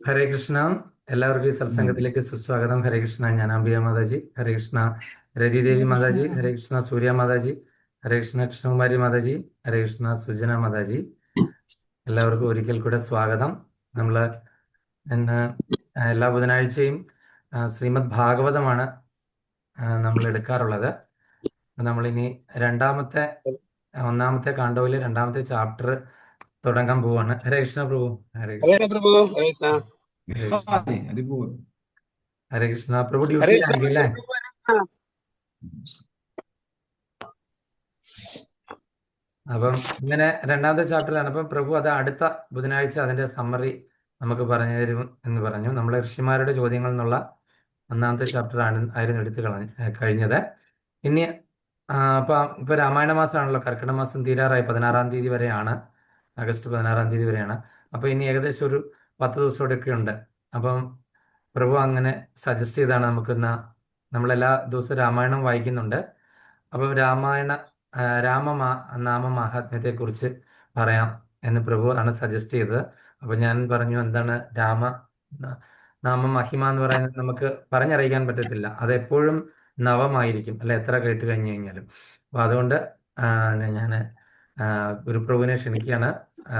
ഹരേ കൃഷ്ണ. എല്ലാവർക്കും ഈ സത്സംഗത്തിലേക്ക് സുസ്വാഗതം. ഹരേ കൃഷ്ണ. ഞാൻ അംബിക മാതാജി. ഹരേ കൃഷ്ണ. രതിദേവി മാതാജി. ഹരേ കൃഷ്ണ. സൂര്യ മാതാജി. ഹരേ കൃഷ്ണ. കൃഷ്ണകുമാരി മാതാജി. ഹരേ കൃഷ്ണ. സുജന മാതാജി. എല്ലാവർക്കും ഒരിക്കൽ കൂടെ സ്വാഗതം. നമ്മൾ ഇന്ന് എല്ലാ ബുധനാഴ്ചയും ശ്രീമദ് ഭാഗവതമാണ് നമ്മൾ എടുക്കാറുള്ളത്. നമ്മളിനി ഒന്നാമത്തെ കാണ്ഡവിലെ രണ്ടാമത്തെ ചാപ്റ്റർ തുടങ്ങാൻ പോവാണ്. ഹരേ കൃഷ്ണ പ്രഭു. ഹരേ കൃഷ്ണ. ഹരേ പ്രഭു, ഹരേ കൃഷ്ണ. ഹരേ കൃഷ്ണ. ഹരിബോൾ. ഹരേ കൃഷ്ണ. പ്രഭു ഹരേ കൃഷ്ണ, ഡ്യൂട്ടിയിലായിരിക്കും അല്ലേ? പ്രഭു, ഹരേ കൃഷ്ണ. അപ്പം ഇങ്ങനെ രണ്ടാമത്തെ ചാപ്റ്ററിലാണ്. അപ്പം പ്രഭു അത് അടുത്ത ബുധനാഴ്ച അതിന്റെ സമ്മറി നമുക്ക് പറഞ്ഞു തരും എന്ന് പറഞ്ഞു. നമ്മളെ ഋഷിമാരുടെ ചോദ്യങ്ങൾ എന്നുള്ള ഒന്നാമത്തെ ചാപ്റ്റർ ആയിരുന്നു കഴിഞ്ഞത്. ഇനി ഇപ്പൊ രാമായണ മാസമാണല്ലോ. കർക്കിടക മാസം തീരാറായി. 16-ാം തീയതി വരെയാണ്. ആഗസ്റ്റ് 16-ാം തീയതി വരെയാണ്. അപ്പൊ ഇനി ഏകദേശം ഒരു 10 ദിവസമോടെയൊക്കെ ഉണ്ട്. അപ്പം പ്രഭു അങ്ങനെ സജസ്റ്റ് ചെയ്താണ് നമ്മളെല്ലാ ദിവസവും രാമായണം വായിക്കുന്നുണ്ട്. അപ്പം നാമ മാഹാത്മ്യത്തെ കുറിച്ച് പറയാം എന്ന് പ്രഭു ആണ് സജസ്റ്റ് ചെയ്തത്. അപ്പൊ ഞാൻ പറഞ്ഞു, എന്താണ് നാമ മഹിമ എന്ന് പറയുന്നത് നമുക്ക് പറഞ്ഞറിയിക്കാൻ പറ്റത്തില്ല. അത് എപ്പോഴും നവമായിരിക്കും, അല്ലെ, എത്ര കേട്ട് കഴിഞ്ഞു കഴിഞ്ഞാലും. അപ്പൊ അതുകൊണ്ട് ഞാൻ ഗുരുപ്രഭുവിനെ ക്ഷണിക്കുകയാണ്.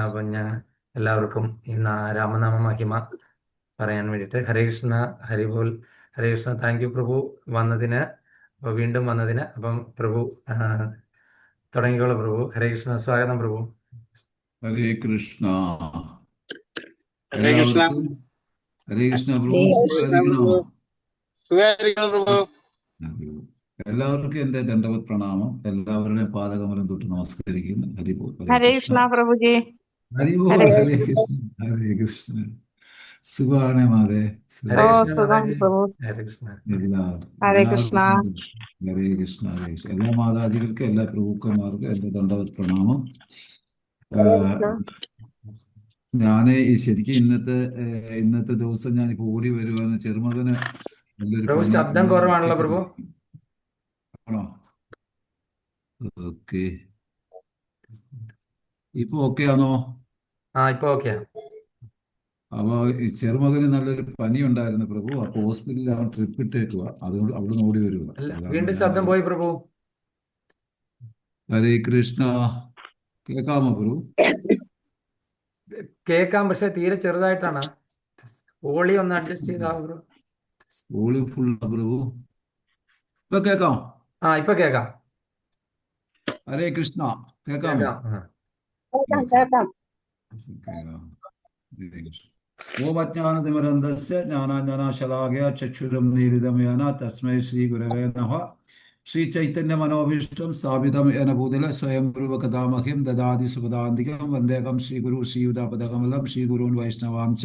അപ്പൊ ഞാൻ എല്ലാവർക്കും ഈ രാമനാമ മഹിമ പറയാൻ വേണ്ടിയിട്ട്. ഹരേ കൃഷ്ണ. ഹരിബോൽ. ഹരേ കൃഷ്ണ. താങ്ക് യു പ്രഭു വീണ്ടും വന്നതിന്. അപ്പം പ്രഭു തുടങ്ങിക്കോളൂ പ്രഭു. ഹരേ കൃഷ്ണ. സ്വാഗതം പ്രഭു. ഹരേ കൃഷ്ണ. ഹരേ കൃഷ്ണ. എല്ലാവർക്കും ഹരേ കൃഷ്ണ പ്രഭു. ഹരേ കൃഷ്ണ പ്രഭു. സുഖായിരിക്കണം പ്രഭു. എല്ലാവർക്കും എന്റെ ദണ്ഡവത് പ്രണാമം. എല്ലാവരുടെയും പാദകമലം തൊട്ട് നമസ്കരിക്കുന്നു. ഹരിബോൾ. ഹരേ കൃഷ്ണ പ്രഭുജി. ഹരിബോൾ. ഹരേ കൃഷ്ണ. ഹരേ കൃഷ്ണ. സുഖാണ് മാതേ. ഹരേ കൃഷ്ണ സുഖം മാതാജി. പ്രഭു. ഹരേ കൃഷ്ണ. ഹരേ കൃഷ്ണ. ഹരേ കൃഷ്ണ. ഹരേ കൃഷ്ണ. എല്ലാ മാതാജികൾക്കും എല്ലാ പ്രഭുക്കന്മാർക്കും എന്റെ ദണ്ഡവത് പ്രണാമം. ഞാന് ശരിക്കും ഇന്നത്തെ ദിവസം ഞാനിപ്പോ ഓടി വരുവാണ്. ചെറുമകന് നല്ലൊരു പ്രഭു പനി. ശബ്ദം കുറവാണല്ലോ പ്രഭു. ആണോ? ഓക്കെ. ഇപ്പൊ ഓക്കെ ആണോ? ഇപ്പൊ ഓക്കെ. അപ്പൊ ഈ ചെറുമകന് നല്ലൊരു പനി ഉണ്ടായിരുന്നു പ്രഭു. അപ്പൊ ഹോസ്പിറ്റലിൽ അവൻ ട്രിപ്പ് ഇട്ടേക്കുക. അതുകൊണ്ട് അവിടുന്ന് ഓടി വരുക. വീണ്ടും ശബ്ദം പോയി പ്രഭു. ഹരേ കൃഷ്ണ. കേൾക്കാമോ പ്രഭു? കേൾക്കാം, പക്ഷെ തീരെ ചെറുതായിട്ടാണ്. വോളി ഒന്ന് അഡ്ജസ്റ്റ് ചെയ്താ പ്രഭു. വോളിയം ഫുൾ പ്രഭു. ഇപ്പൊ കേൾക്കാം. ഇപ്പൊ കേൾക്കാം. ഹരേ കൃഷ്ണ. കേൾക്കാമോ? കേൾക്കാം. ഓം അജ്ഞാനതിമിരന്തസ്യ ജ്ഞാനാഞ്ജനശലാകയ ചക്ഷുരുന്മീലിതം യേന തസ്മൈ ശ്രീ ഗുരവേ നമഃ. ശ്രീ ചൈതന്യ മനോഭീഷ്ടം സ്ഥാപിതം യേന ഭൂതലെ സ്വയം രൂപകഥാമഹ്യം ദദാതി സുപദാന്തികം വന്ദേകം ശ്രീഗുരു ശ്രീയുതാപദകമലം ശ്രീഗുരുൻ വൈഷ്ണവാം ച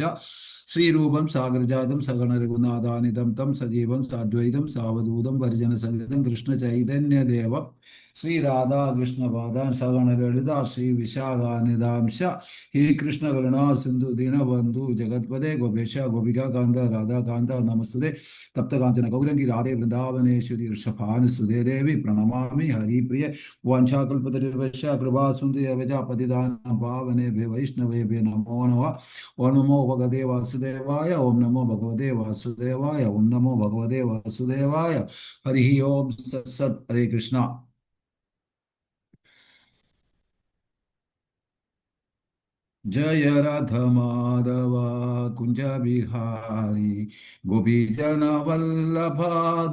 ശ്രീരൂപം സാഗരജാതം സഗണ രഘുനാഥാനിതം തം സജീവം സാദ്വൈതം സാവധൂതം പരിജനസഹിതം കൃഷ്ണ ചൈതന്യദേവം ശ്രീ രാധാകൃഷ്ണപാദാൻ സഗണ ലളിത ശ്രീ വിശാഖാനിതാംശ ഹേ കൃഷ്ണ കരുണാ സിന്ധു ദീനബന്ധു ജഗത്പദേ ഗോപേശ ഗോപികാ കാന്ത രാധാകാന്ത നമസ്തുതേ തപ്തകാഞ്ചന ഗൗരംഗി രാധേ വൃന്ദാവനേശ്വരി ഋഷഭാനുസുതേ ദേവി പ്രണമാമി ഹരിപ്രിയ വാഞ്ചാകൽപതരുവശ കൃപാസുന്ദരവജ പതിദാനം പാവനേ വൈഷ്ണവേഭ്യ നമോ നമഃ. ഓം നമോ ഭഗവതേ വാസുദേവായ. ഓം നമോ ഭഗവതേ വാസുദേവായ. ഓം നമോ ഭഗവതേ വാസുദേവായ. ഹരി ഓം സത് സത്. ഹരേ കൃഷ്ണ. जय राधा माधव कुंज बिहारी गोपीजन वल्लभ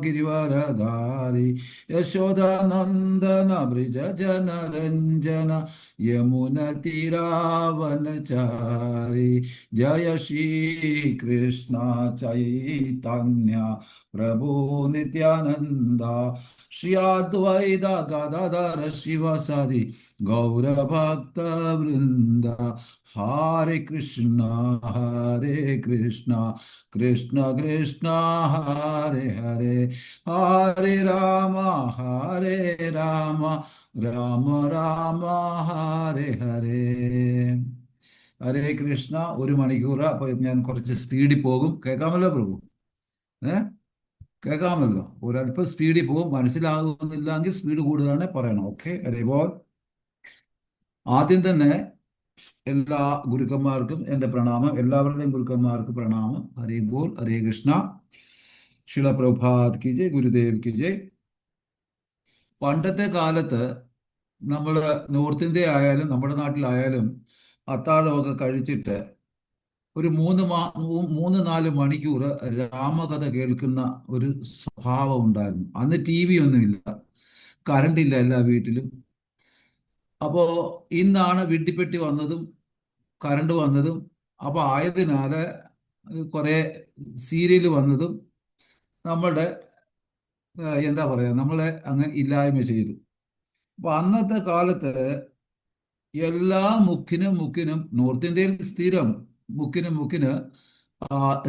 गिरिवरधारी यशोदानंदन ब्रज जन रंजन यमुना तीरावनचारी. जय श्री कृष्ण चैतन्य प्रभु नित्यानंद श्री अद्वैत गदाधर शिवसदि गौरभक्त वृंद. हरे कृष्ण कृष्ण कृष्ण हरे हरे हरे राम राम राम हरे हरे. ഹരേ കൃഷ്ണ. 1 മണിക്കൂർ. അപ്പൊ ഞാൻ കുറച്ച് സ്പീഡിൽ പോകും. കേൾക്കാമല്ലോ പ്രഭു? കേൾക്കാമല്ലോ? ഒരല്പം സ്പീഡിൽ പോകും. മനസ്സിലാകുന്നില്ലെങ്കിൽ സ്പീഡ് കൂടുതലാണ് പറയണം. ഓക്കെ. അതേപോലെ ആദ്യം തന്നെ എല്ലാ ഗുരുക്കന്മാർക്കും എൻ്റെ പ്രണാമം. എല്ലാവരുടെയും ഗുരുക്കന്മാർക്ക് പ്രണാമം. ഹരേ ബോൾ, ഹരേ കൃഷ്ണ. ശില പ്രഭാത് കി ജയ്, ഗുരുദേവ് കി ജയ്. പണ്ടത്തെ കാലത്ത് നമ്മൾ നോർത്ത് ഇന്ത്യ ആയാലും നമ്മുടെ നാട്ടിലായാലും അത്താഴമൊക്കെ കഴിച്ചിട്ട് ഒരു 3-4 മണിക്കൂർ രാമകഥ കേൾക്കുന്ന ഒരു സ്വഭാവം ഉണ്ടായിരുന്നു. അന്ന് ടി വി ഒന്നുമില്ല, കറണ്ടില്ല എല്ലാ വീട്ടിലും. അപ്പോൾ ഇന്നാണ് വിഡ്ഢിപ്പെട്ടി വന്നതും കറണ്ട് വന്നതും. അപ്പോൾ ആയതിനാൽ കുറേ സീരിയൽ വന്നതും നമ്മളുടെ എന്താ പറയുക, നമ്മളെ അങ്ങ് ഇല്ലായ്മ ചെയ്തു. അപ്പോൾ അന്നത്തെ കാലത്ത് എല്ലാ മുക്കിനും നോർത്ത് ഇന്ത്യയിൽ സ്ഥിരം മുക്കിന്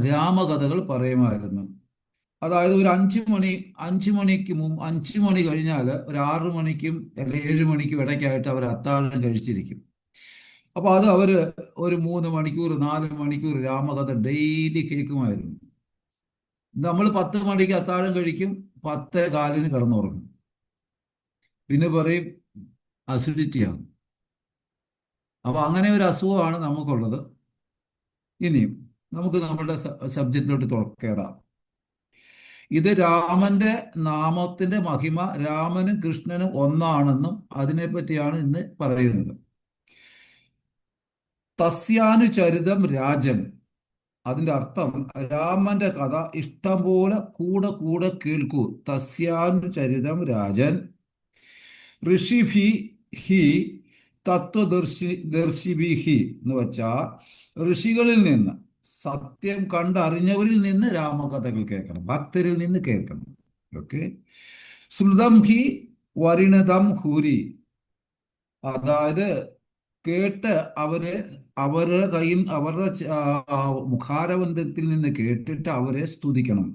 രാമകഥകൾ പറയുമായിരുന്നു. അതായത് ഒരു 5 മണി കഴിഞ്ഞാൽ ഒരു 6 മണിക്കും അല്ലെങ്കിൽ 7 മണിക്കും ഇടയ്ക്കായിട്ട് അവർ അത്താഴം കഴിച്ചിരിക്കും. അപ്പോൾ അത് അവർ ഒരു 3 മണിക്കൂർ 4 മണിക്കൂർ രാമകഥ ഡെയിലി കേൾക്കുമായിരുന്നു. നമ്മൾ 10 മണിക്ക് അത്താഴം കഴിക്കും, 10:15 കിടന്നുറങ്ങും. പിന്നെ പറയും അസിഡിറ്റിയാണ്. അപ്പോൾ അങ്ങനെ ഒരു അസുഖമാണ് നമുക്കുള്ളത്. ഇനിയും നമുക്ക് നമ്മുടെ സബ്ജക്റ്റിലോട്ട് തുറക്കേറാം. ഇത് രാമന്റെ നാമത്തിന്റെ മഹിമ, രാമനും കൃഷ്ണനും ഒന്നാണെന്നും അതിനെപ്പറ്റിയാണ് ഇന്ന് പറയുന്നത്. തസ്യാനുചരിതം രാജൻ, അതിന്റെ അർത്ഥം രാമന്റെ കഥ ഇഷ്ടം പോലെ കൂടെ കേൾക്കൂ. തസ്യാനുചരിതം രാജൻ ഋഷിഭി ഹി തത്വദർശിഭിഹി എന്ന് വെച്ചാൽ ഋഷികളിൽ നിന്ന്, സത്യം കണ്ടറിഞ്ഞവരിൽ നിന്ന് രാമകഥകൾ കേൾക്കണം, ഭക്തരിൽ നിന്ന് കേൾക്കണം. ഓക്കെ. ശ്രുതം ഹി വരിണതം ഹുരി, അതായത് കേട്ട് അവരുടെ കയ്യിൽ അവരുടെ മുഖാരബന്ധത്തിൽ നിന്ന് കേട്ടിട്ട് അവരെ സ്തുതിക്കണം.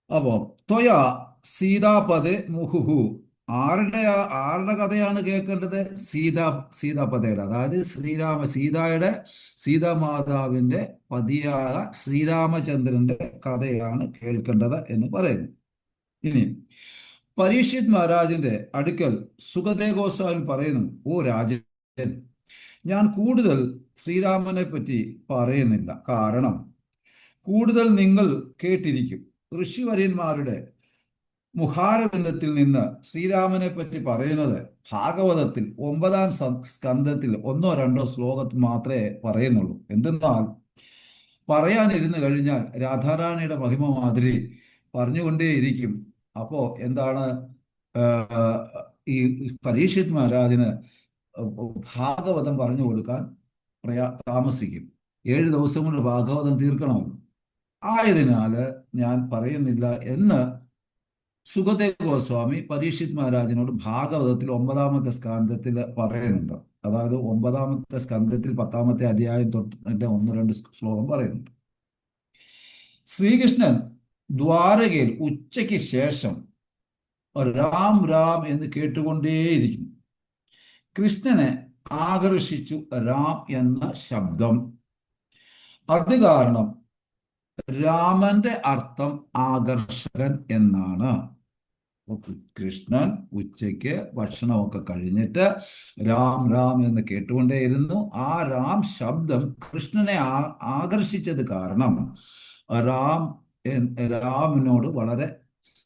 അപ്പോ ത്വയ സീതാപദേ മുഹുഹു, ആരുടെ കഥയാണ് കേൾക്കേണ്ടത്? സീതാപദയുടെ, അതായത് സീതാമാതാവിന്റെ പതിയായ ശ്രീരാമചന്ദ്രന്റെ കഥയാണ് കേൾക്കേണ്ടത് എന്ന് പറയുന്നു. ഇനി പരീക്ഷിത് മഹാരാജിന്റെ അടുക്കൽ സുഖദേവ് ഗോസ്വാമി പറയുന്നു, ഓ രാജൻ, ഞാൻ കൂടുതൽ ശ്രീരാമനെ പറ്റി പറയുന്നില്ല. കാരണം കൂടുതൽ നിങ്ങൾ കേട്ടിരിക്കും. ഋഷിവര്യന്മാരുടെ മുഖാരബന്ധത്തിൽ നിന്ന് ശ്രീരാമനെ പറ്റി പറയുന്നത് ഭാഗവതത്തിൽ 9-ാം സ്കന്ധത്തിൽ 1-2 ശ്ലോകത്തിൽ മാത്രമേ പറയുന്നുള്ളൂ. എന്തെന്നാൽ പറയാനിരുന്നു കഴിഞ്ഞാൽ രാധാറാണിയുടെ മഹിമ മാതിരി പറഞ്ഞുകൊണ്ടേയിരിക്കും. അപ്പോൾ എന്താണ്, ഈ പരീക്ഷിത് മഹാരാജിന് ഭാഗവതം പറഞ്ഞു കൊടുക്കാൻ താമസിക്കും. 7 ദിവസം കൊണ്ട് ഭാഗവതം തീർക്കണമല്ലോ. ആയതിനാൽ ഞാൻ പറയുന്നില്ല എന്ന് സുഖദേവ് ഗോസ്വാമി പരീക്ഷിത് മഹാരാജിനോട് ഭാഗവതത്തിൽ 9-ാമത്തെ സ്കന്ധത്തിൽ പറയുന്നുണ്ട്. അതായത് 9-ാമത്തെ സ്കന്ധത്തിൽ 10-ാമത്തെ അധ്യായം തൊട്ട് 1-2 ശ്ലോകം പറയുന്നുണ്ട്. ശ്രീകൃഷ്ണൻ ദ്വാരകയിൽ ഉച്ചയ്ക്ക് ശേഷം രാം രാം എന്ന് കേട്ടുകൊണ്ടേയിരിക്കുന്നു. കൃഷ്ണനെ ആകർഷിച്ചു രാം എന്ന ശബ്ദം. അത് കാരണം രാമന്റെ അർത്ഥം ആകർഷകൻ എന്നാണ്. കൃഷ്ണൻ ഉച്ചയ്ക്ക് ഭക്ഷണമൊക്കെ കഴിഞ്ഞിട്ട് രാം രാം എന്ന് കേട്ടുകൊണ്ടേയിരുന്നു. ആ രാം ശബ്ദം കൃഷ്ണനെ ആകർഷിച്ചത് കാരണം രാമനോട് വളരെ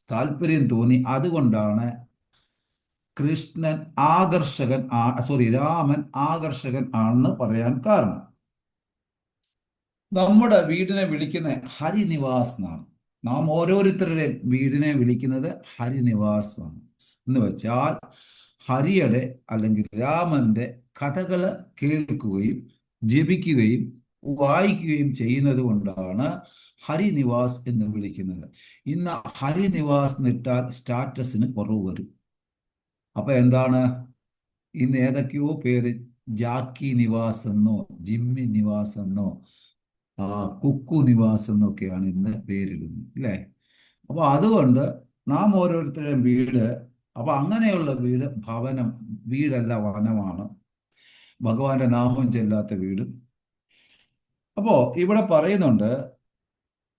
താല്പര്യം തോന്നി. അതുകൊണ്ടാണ് രാമൻ ആകർഷകൻ ആണെന്ന് പറയാൻ കാരണം. നമ്മുടെ വീടിനെ വിളിക്കുന്ന ഹരിനിവാസ് എന്നാണ്. നാം ഓരോരുത്തരുടെയും വീടിനെ വിളിക്കുന്നത് ഹരിനിവാസ് ആണ്. എന്ന് വെച്ചാൽ ഹരിയുടെ അല്ലെങ്കിൽ രാമന്റെ കഥകൾ കേൾക്കുകയും ജപിക്കുകയും വായിക്കുകയും ചെയ്യുന്നത് കൊണ്ടാണ് ഹരിനിവാസ് എന്ന് വിളിക്കുന്നത്. ഇന്ന് ഹരിനിവാസ് എന്നിട്ടാൽ സ്റ്റാറ്റസിന് കുറവ് വരും. അപ്പൊ എന്താണ്, ഇന്ന് ഏതൊക്കെയോ പേര് ജാക്കി നിവാസ് എന്നോ ജിമ്മി നിവാസ് എന്നോ കുക്കു നിവാസ് എന്നൊക്കെയാണ് ഇന്ന് പേരിടുന്നത്, അല്ലേ? അപ്പൊ അതുകൊണ്ട് നാം ഓരോരുത്തരുടെയും വീട്, അപ്പൊ അങ്ങനെയുള്ള വീട് ഭവനം, വീടല്ല വനമാണ്. ഭഗവാന്റെ നാമം ചെല്ലാത്ത വീടും. അപ്പോ ഇവിടെ പറയുന്നുണ്ട്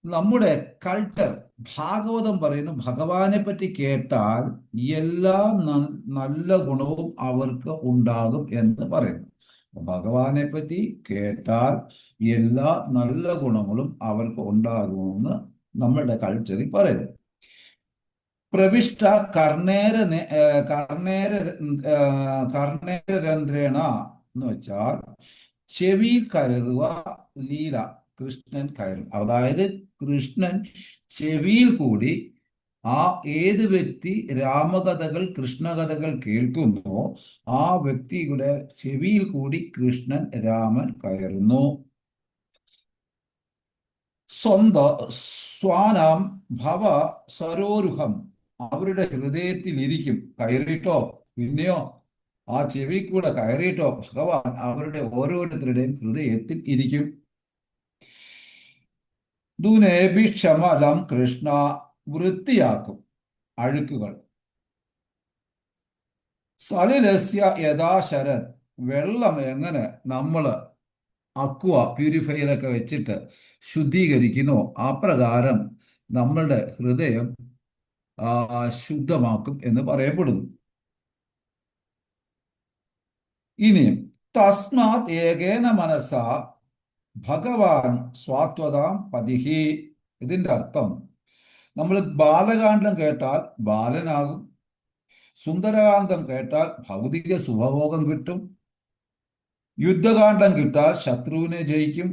നമ്മുടെ കൾച്ചർ, ഭാഗവതം പറയുന്നു ഭഗവാനെ പറ്റി കേട്ടാൽ എല്ലാ നല്ല ഗുണവും അവർക്ക് ഉണ്ടാകും എന്ന് പറയുന്നു. ഭഗവാനെ പറ്റി കേട്ടാൽ എല്ലാ നല്ല ഗുണങ്ങളും അവർക്ക് ഉണ്ടാകുമെന്ന് നമ്മളുടെ കൾച്ചറിൽ പറയുന്നു. പ്രവിഷ്ട കർണേരരന്ധ്രേണ എന്ന് വെച്ചാൽ ചെവിയിൽ കയറുക, ലീല കൃഷ്ണൻ കയറും. അതായത് കൃഷ്ണൻ ചെവിയിൽ കൂടി ആ ഏത് വ്യക്തി രാമകഥകൾ കൃഷ്ണകഥകൾ കേൾക്കുന്നോ ആ വ്യക്തിയുടെ ചെവിയിൽ കൂടി കൃഷ്ണൻ രാമൻ കയറുന്നു. സ്വാനാം ഭവ സരോരുഹം, അവരുടെ ഹൃദയത്തിൽ ഇരിക്കും. കയറിയിട്ടോ, പിന്നെയോ ആ ചെവി കൂടെ കയറിയിട്ടോ ഭഗവാൻ അവരുടെ ഓരോരുത്തരുടെയും ഹൃദയത്തിൽ ഇരിക്കും. ദുനേഭിക്ഷമലം കൃഷ്ണ, വൃത്തിയാക്കും അഴുക്കുകൾ. സലിലസ്യ യഥാ ശരത്, വെള്ളം എങ്ങനെ നമ്മൾ അക്വ പ്യൂരിഫയറൊക്കെ വെച്ചിട്ട് ശുദ്ധീകരിക്കുന്നു അപ്രകാരം നമ്മളുടെ ഹൃദയം ശുദ്ധമാക്കും എന്ന് പറയപ്പെടുന്നു. ഇനി തസ്മാത് ഏകേന മനസ്സ ഭഗവാൻ സ്വാത്വതാം പതിഹി. ഇതിന്റെ അർത്ഥം നമ്മൾ ബാലകാന്ഡം കേട്ടാൽ ബാലനാകും, സുന്ദരകാന്ഡം കേട്ടാൽ ഭൗതിക സുഖഭോഗം കിട്ടും, യുദ്ധകാന്ഡം കിട്ടാൽ ശത്രുവിനെ ജയിക്കും.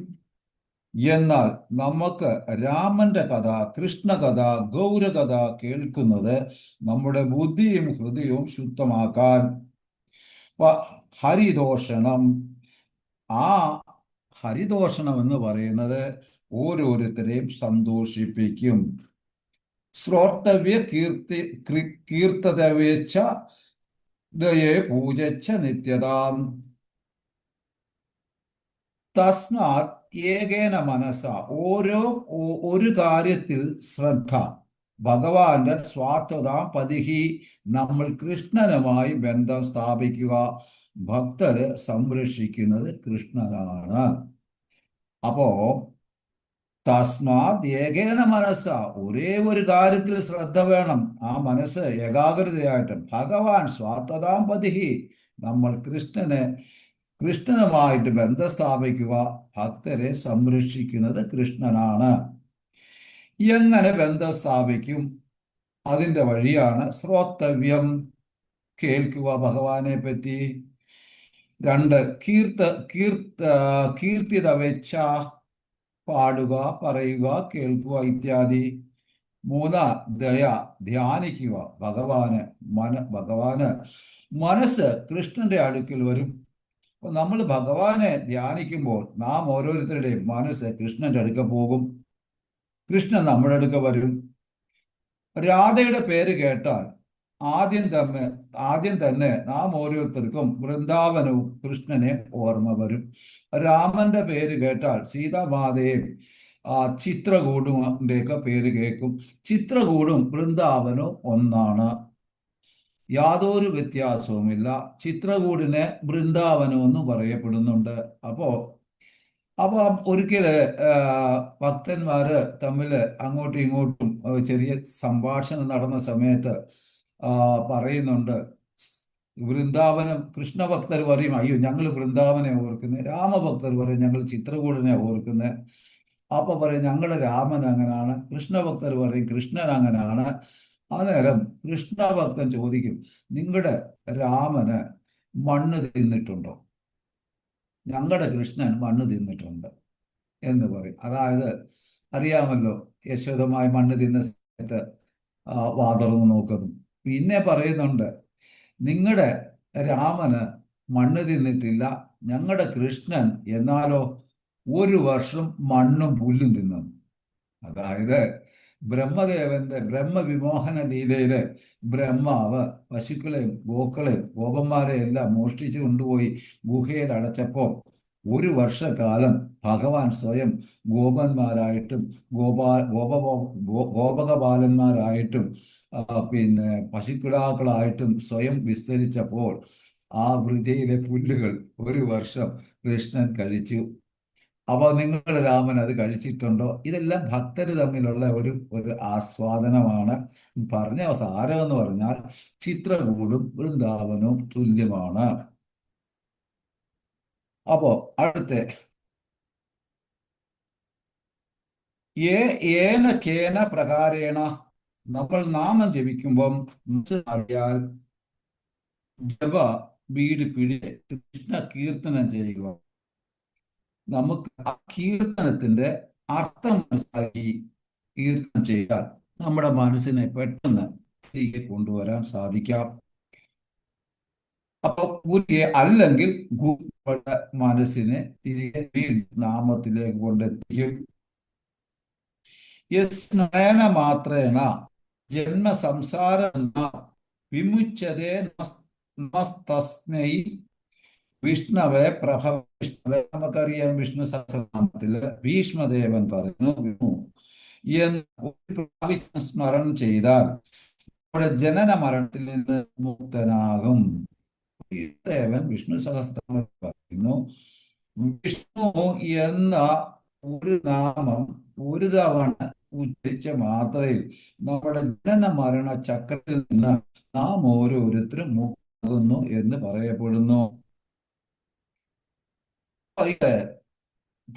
എന്നാൽ നമുക്ക് രാമന്റെ കഥ, കൃഷ്ണകഥ, ഗൗരകഥ കേൾക്കുന്നത് നമ്മുടെ ബുദ്ധിയും ഹൃദയവും ശുദ്ധമാക്കാൻ. ഹരിദോഷണം, ആ ഹരിദോഷണം എന്ന് പറയുന്നത് ഓരോരുത്തരെയും സന്തോഷിപ്പിക്കും. ശ്രോതവ്യ കീർത്തതവേച്ച ദയേ പൂജച്ച നിത്യതാം. തസ്മാത് ഏകേന മനസ്സ, ഒരു കാര്യത്തിൽ ശ്രദ്ധ. ഭഗവാന്റെ സ്വാത്വതാം പതിഹി, നമ്മൾ കൃഷ്ണനുമായി ബന്ധം സ്ഥാപിക്കുക. ഭക്തര് സംരക്ഷിക്കുന്നത് കൃഷ്ണനാണ്. അപ്പോ തസ്മാത് ഏകേന മനസ്സ, ഒരേ ഒരു കാര്യത്തിൽ ശ്രദ്ധ വേണം. ആ മനസ്സ് ഏകാഗ്രതയായിട്ട് ഭഗവാൻ സ്വാത്വതാം പതിഹി, നമ്മൾ കൃഷ്ണനുമായിട്ട് ബന്ധം സ്ഥാപിക്കുക. ഭക്തരെ സംരക്ഷിക്കുന്നത് കൃഷ്ണനാണ്. എങ്ങനെ ബന്ധം സ്ഥാപിക്കും? അതിന്റെ വഴിയാണ് ശ്രോതവ്യം, കേൾക്കുക ഭഗവാനെ പറ്റി. 2 കീർത്തിതവെച്ച, പാടുക, പറയുക, കേൾക്കുക ഇത്യാദി. 3 ദയ, ധ്യാനിക്കുക ഭഗവാന്. മനസ്സ് കൃഷ്ണന്റെ അടുക്കൽ വരും. അപ്പൊ നമ്മൾ ഭഗവാനെ ധ്യാനിക്കുമ്പോൾ നാം ഓരോരുത്തരുടെയും മനസ്സ് കൃഷ്ണന്റെ അടുക്ക പോകും, കൃഷ്ണൻ നമ്മുടെ അടുക്ക വരും. രാധയുടെ പേര് കേട്ടാൽ ആദ്യം തന്നെ നാം ഓരോരുത്തർക്കും വൃന്ദാവനവും കൃഷ്ണനെ ഓർമ്മ വരും. രാമന്റെ പേര് കേട്ടാൽ സീതാമാതയും ചിത്രകൂടും പേര് കേൾക്കും. ചിത്രകൂടും വൃന്ദാവനവും ഒന്നാണ്, യാതൊരു വ്യത്യാസവുമില്ല. ചിത്രകൂടിനെ വൃന്ദാവനം എന്ന് പറയപ്പെടുന്നുണ്ട്. അപ്പോ ഒരിക്കല് ഭക്തന്മാര് തമ്മില് അങ്ങോട്ടും ഇങ്ങോട്ടും ചെറിയ സംഭാഷണം നടന്ന സമയത്ത് പറയുന്നുണ്ട്, വൃന്ദാവനം, കൃഷ്ണഭക്തർ പറയും അയ്യോ ഞങ്ങൾ വൃന്ദാവനെ ഓർക്കുന്നത്, രാമഭക്തർ പറയും ഞങ്ങൾ ചിത്രകൂടിനെ ഓർക്കുന്നത്. അപ്പൊ പറയും ഞങ്ങളുടെ രാമൻ അങ്ങനാണ്, കൃഷ്ണഭക്തർ പറയും കൃഷ്ണൻ അങ്ങനാണ്. അന്നേരം കൃഷ്ണഭക്തൻ ചോദിക്കും, നിങ്ങളുടെ രാമന് മണ്ണ് തിന്നിട്ടുണ്ടോ? ഞങ്ങളുടെ കൃഷ്ണൻ മണ്ണ് തിന്നിട്ടുണ്ട് എന്ന് പറയും. അതായത് അറിയാമല്ലോ, യശോദമായി മണ്ണ് തിന്ന സമയത്ത് വാതുറന്ന് നോക്കുന്നു. പിന്നെ പറയുന്നുണ്ട്, നിങ്ങളുടെ രാമന് മണ്ണ് തിന്നിട്ടില്ല, ഞങ്ങളുടെ കൃഷ്ണൻ എന്നാലോ 1 വർഷം മണ്ണും പുല്ലും തിന്നു. അതായത് ബ്രഹ്മദേവന്റെ ബ്രഹ്മവിമോഹന ലീലയില് ബ്രഹ്മാവ് പശുക്കളെയും ഗോപന്മാരെയും എല്ലാം മോഷ്ടിച്ചു കൊണ്ടുപോയി ഗുഹയിൽ അടച്ചപ്പോൾ 1 വർഷക്കാലം ഭഗവാൻ സ്വയം ഗോപന്മാരായിട്ടും ഗോപകപാലന്മാരായിട്ടും പിന്നെ പശുക്കിടാക്കളായിട്ടും സ്വയം വിസ്തരിച്ചപ്പോൾ ആ വൃജയിലെ പുല്ലുകൾ 1 വർഷം കൃഷ്ണൻ കഴിച്ചു. അപ്പൊ നിങ്ങൾ രാമൻ അത് കഴിച്ചിട്ടുണ്ടോ? ഇതെല്ലാം ഭക്തര് തമ്മിലുള്ള ഒരു ആസ്വാദനമാണ്. പറഞ്ഞ സാരം എന്ന് പറഞ്ഞാൽ ചിത്രകൂടും വൃന്ദാവനവും തുല്യമാണ്. അപ്പോ അടുത്ത ഏന കേന പ്രകാരേണ നമ്മൾ നാമം ജപിക്കുമ്പം അറിയാൽ ജപ വീട് പിടി കൃഷ്ണ കീർത്തനം ചെയ്യുക. നമുക്ക് ആ കീർത്തനത്തിന്റെ അർത്ഥം മനസ്സിലാക്കി കീർത്തനം ചെയ്താൽ നമ്മുടെ മനസ്സിനെ പെട്ടെന്ന് തിരികെ കൊണ്ടുവരാൻ സാധിക്കാം. അപ്പൊ ഗുരുയെ അല്ലെങ്കിൽ ഗുരുയുടെ മനസ്സിനെ തിരികെ വീണ്ടും നാമത്തിലേക്ക് കൊണ്ടെത്തിക്കും. യസ്നേന മാത്രേണ ജന്മ സംസാരം വിമുച്ചതേ നമസ്തസ്മൈ വിഷ്ണവേ പ്രഭവ വിഷ്ണവേ. നമുക്കറിയാം വിഷ്ണു സഹസ്രനാമത്തില് ഭീഷ്മദേവൻ പറയുന്നു എന്ന് ഒരു പ്രാവശ്യം സ്മരണം ചെയ്താൽ നമ്മുടെ ജനന മരണത്തിൽ നിന്ന് മുക്തനാകും. ദേവൻ വിഷ്ണു സഹസ്രനാമത്തിൽ പറയുന്നു വിഷ്ണു എന്ന ഒരു നാമം ഒരു തവണ ഉച്ചരിച്ച മാത്രയിൽ നമ്മുടെ ജനന മരണ ചക്രത്തിൽ നിന്ന് നാം ഓരോരുത്തരും മുക്തമാകുന്നു എന്ന് പറയപ്പെടുന്നു.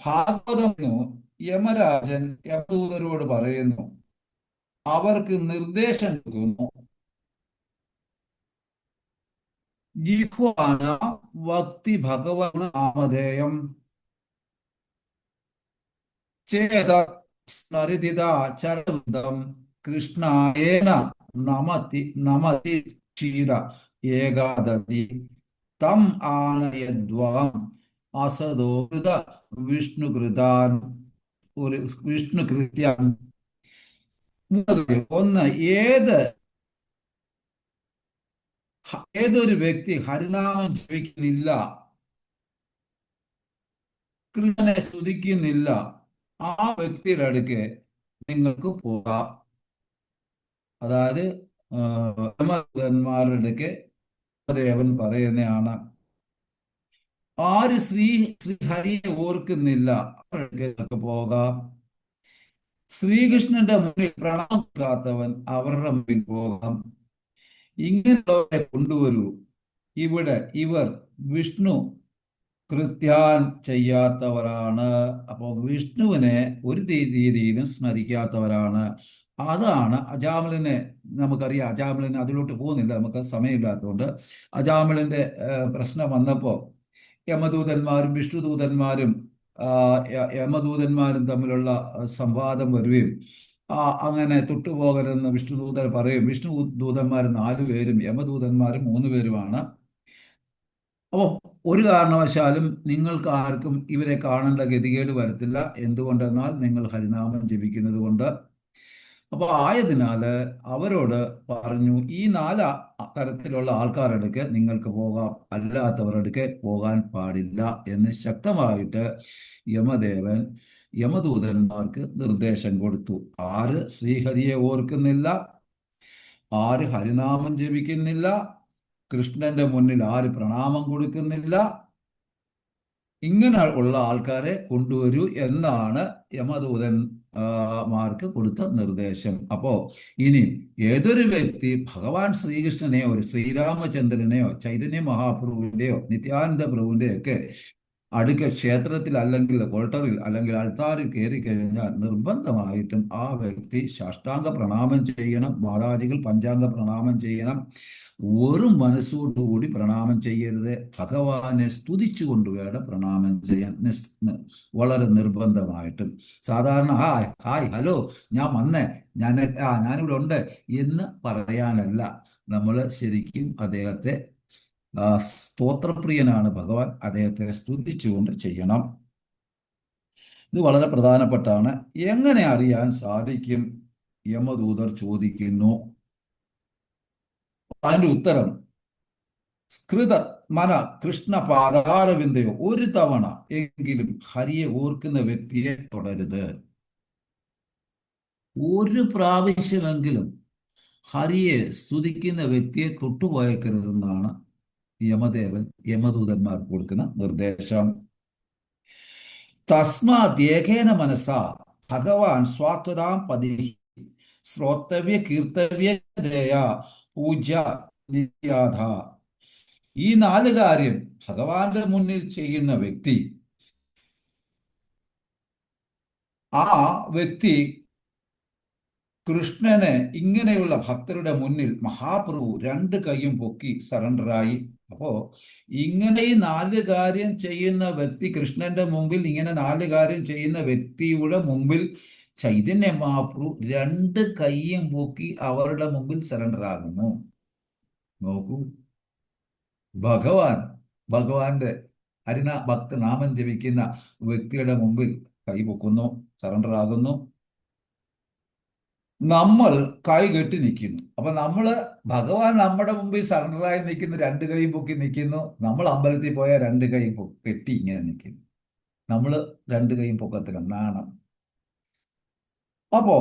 ഭാഗവതം യമരാജൻ യമദൂതരോട് പറയുന്നു, അവർക്ക് നിർദ്ദേശം നൽകുന്നു. ജിഹ്വാന വക്തി ഭഗവൻ നാമധേയം ചേത സ്മരിതിത ചരവൃതം കൃഷ്ണായേന നമതി ക്ഷീര ഏകാദതി തം ആനയദ്വാം അസദോകൃത വിഷ്ണുകൃതാൻ വിഷ്ണുകൃത്യാൻ. ഒന്ന്, ഏതൊരു വ്യക്തി ഹരിനാമം ജപിക്കുന്നില്ല, കൃഷ്ണനെ സ്തുതിക്കുന്നില്ല, ആ വ്യക്തിയുടെ അടുക്ക് നിങ്ങൾക്ക് പോകാം. അതായത് യമദൂതന്മാരുടെ അടുക്ക് ദേവൻ പറയുന്നതാണ്. ആര് ശ്രീഹരിയെ ഓർക്കുന്നില്ല അവർക്ക് പോകാം. ശ്രീകൃഷ്ണന്റെ മുന്നിൽ പ്രണാമിക്കാത്തവൻ അവരുടെ മുന്നിൽ പോകാം. ഇങ്ങനെയുള്ളവരെ കൊണ്ടുവരൂ. ഇവർ വിഷ്ണു കൃത്യാൻ ചെയ്യാത്തവരാണ്. അപ്പോൾ വിഷ്ണുവിനെ ഒരു രീതിയിലും സ്മരിക്കാത്തവരാണ്. അതാണ് അജാമിളിനെ നമുക്കറിയാം. അജാമിളിന് അതിലോട്ട് പോകുന്നില്ല, നമുക്ക് സമയമില്ലാത്തതുകൊണ്ട്. അജാമിളിന്റെ പ്രശ്നം വന്നപ്പോ യമദൂതന്മാരും വിഷ്ണുദൂതന്മാരും യമദൂതന്മാരും തമ്മിലുള്ള സംവാദം വരികയും അങ്ങനെ തൊട്ടുപോകരുതെന്ന് വിഷ്ണുദൂതൻ പറയും. വിഷ്ണു ദൂതന്മാർ 4 പേരും യമദൂതന്മാർ 3 പേരുമാണ്. അപ്പോൾ ഒരു കാരണവശാലും നിങ്ങൾക്ക് ആർക്കും ഇവരെ കാണേണ്ട ഗതികേട് വരത്തില്ല. എന്തുകൊണ്ടെന്നാൽ നിങ്ങൾ ഹരിനാമം ജപിക്കുന്നത് കൊണ്ട്. അപ്പോൾ ആയതിനാല് അവരോട് പറഞ്ഞു, ഈ 4 തരത്തിലുള്ള ആൾക്കാരുടെ അടുക്ക് നിങ്ങൾക്ക് പോകാം, അല്ലാത്തവരുടെ അടുക്ക് പോകാൻ പാടില്ല എന്ന് ശക്തമായിട്ട് യമദേവൻ യമദൂതന്മാർക്ക് നിർദ്ദേശം കൊടുത്തു. ആര് ശ്രീഹരിയെ ഓർക്കുന്നില്ല, ആര് ഹരിനാമം ജപിക്കുന്നില്ല, കൃഷ്ണന്റെ മുന്നിൽ ആര് പ്രണാമം കൊടുക്കുന്നില്ല, ഇങ്ങനെ ഉള്ള ആൾക്കാരെ കൊണ്ടുവരൂ എന്നാണ് യമദൂതന്മാർക്ക് കൊടുത്ത നിർദ്ദേശം. അപ്പോ ഇനി ഏതൊരു വ്യക്തി ഭഗവാൻ ശ്രീകൃഷ്ണനെയോ ഒരു ശ്രീരാമചന്ദ്രനെയോ ചൈതന്യ മഹാപ്രഭുവിന്റെയോ നിത്യാനന്ദ പ്രഭുവിന്റെയോ ഒക്കെ അടുക്ക ക്ഷേത്രത്തിൽ അല്ലെങ്കിൽ കോൾട്ടറിൽ അല്ലെങ്കിൽ അൾത്താറിൽ കയറി കഴിഞ്ഞാൽ നിർബന്ധമായിട്ടും ആ വ്യക്തി സാഷ്ടാംഗ പ്രണാമം ചെയ്യണം. മാതാജികൾ പഞ്ചാംഗ പ്രണാമം ചെയ്യണം. വെറും മനസ്സോടുകൂടി പ്രണാമം ചെയ്യരുത്. ഭഗവാനെ സ്തുതിച്ചുകൊണ്ട് വേണം പ്രണാമം ചെയ്യാൻ. വളരെ നിർബന്ധമായിട്ടും. സാധാരണ ഹായ് ഹലോ ഞാൻ വന്നേ, ഞാനിവിടെ ഉണ്ട് എന്ന് പറയാനല്ല. നമ്മൾ ശരിക്കും അദ്ദേഹത്തെ സ്തോത്രപ്രിയനാണ് ഭഗവാൻ, അദ്ദേഹത്തെ സ്തുതിച്ചുകൊണ്ട് ചെയ്യണം. ഇത് വളരെ പ്രധാനപ്പെട്ടാണ്. എങ്ങനെ അറിയാൻ സാധിക്കും? യമദൂതർ ചോദിക്കുന്നു. അതിന്റെ ഉത്തരം സ്കൃത മന കൃഷ്ണ പാദാരവിന്ദയോ, ഒരു തവണ എങ്കിലും ഹരിയെ ഓർക്കുന്ന വ്യക്തിയെ തുടരുത്. ഒരു പ്രാവശ്യമെങ്കിലും ഹരിയെ സ്തുതിക്കുന്ന വ്യക്തിയെ തസ്മാദേകേന മനസാ ഭഗവാൻ സ്വാത്വതാം പതി ശ്രോത്തവ്യ കീർത്തവ്യ ദയ പൂജ്യ നിര്യാധ. ഈ 4 കാര്യം ഭഗവാന്റെ മുന്നിൽ ചെയ്യുന്ന വ്യക്തി, ആ വ്യക്തി കൃഷ്ണന് ഇങ്ങനെയുള്ള ഭക്തരുടെ മുന്നിൽ മഹാപ്രഭു 2 കൈയും പൊക്കി സറണ്ടറായി. അപ്പോ ഇങ്ങനെ ഈ 4 കാര്യം ചെയ്യുന്ന വ്യക്തി കൃഷ്ണന്റെ മുമ്പിൽ, ഇങ്ങനെ 4 കാര്യം ചെയ്യുന്ന വ്യക്തിയുടെ മുമ്പിൽ ചൈതന്യ മഹാപ്രഭു 2 കൈയും പൊക്കി അവരുടെ മുമ്പിൽ സറണ്ടർ ആകുന്നു. നോക്കൂ, ഭഗവാന്റെ ഭക്തനാമം ജപിക്കുന്ന വ്യക്തിയുടെ മുമ്പിൽ കൈ പൊക്കുന്നു, സറണ്ടർ ആകുന്നു. നമ്മൾ കൈ കെട്ടി നിൽക്കുന്നു. അപ്പൊ ഭഗവാൻ നമ്മുടെ മുമ്പിൽ സറണ്ടറായി നിൽക്കുന്നു, 2 കൈയും പൊക്കി നിൽക്കുന്നു. നമ്മൾ അമ്പലത്തിൽ പോയാൽ 2 കൈ കെട്ടി ഇങ്ങനെ നിൽക്കുന്നു. നമ്മൾ 2 കൈയും പൊക്കത്തില്ല, നാണം. അപ്പോ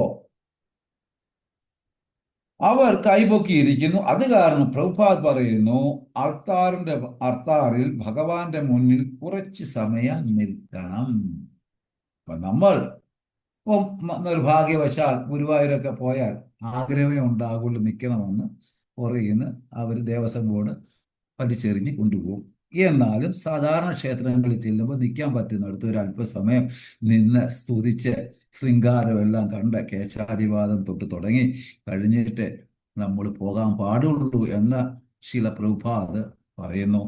അവർ കൈപൊക്കിയിരിക്കുന്നു. അത് കാരണം പ്രഭുപാദ് പറയുന്നു, അർത്താറിൽ ഭഗവാന്റെ മുന്നിൽ കുറച്ച് സമയം നിൽക്കണം. അപ്പൊ നമ്മൾ നിർഭാഗ്യവശാൽ ഗുരുവായൂരൊക്കെ പോയാൽ ആഗ്രഹമേ ഉണ്ടാകുള്ളൂ നിൽക്കണമെന്ന് പുറകിന്ന് അവർ ദേവസ്വം ബോർഡ് വലിച്ചെറിഞ്ഞ് കൊണ്ടുപോകും. എന്നാലും സാധാരണ ക്ഷേത്രങ്ങളിൽ ചെല്ലുമ്പോൾ നിൽക്കാൻ പറ്റുന്നിടത്ത് ഒരു അല്പസമയം നിന്ന് സ്തുതിച്ച് ശൃംഗാരമെല്ലാം കണ്ട് കേശാദിവാദം തൊട്ട് തുടങ്ങി കഴിഞ്ഞിട്ട് നമ്മൾ പോകാൻ പാടുള്ളൂ എന്ന് ശ്രീല പ്രഭുപാദ് പറയുന്നു.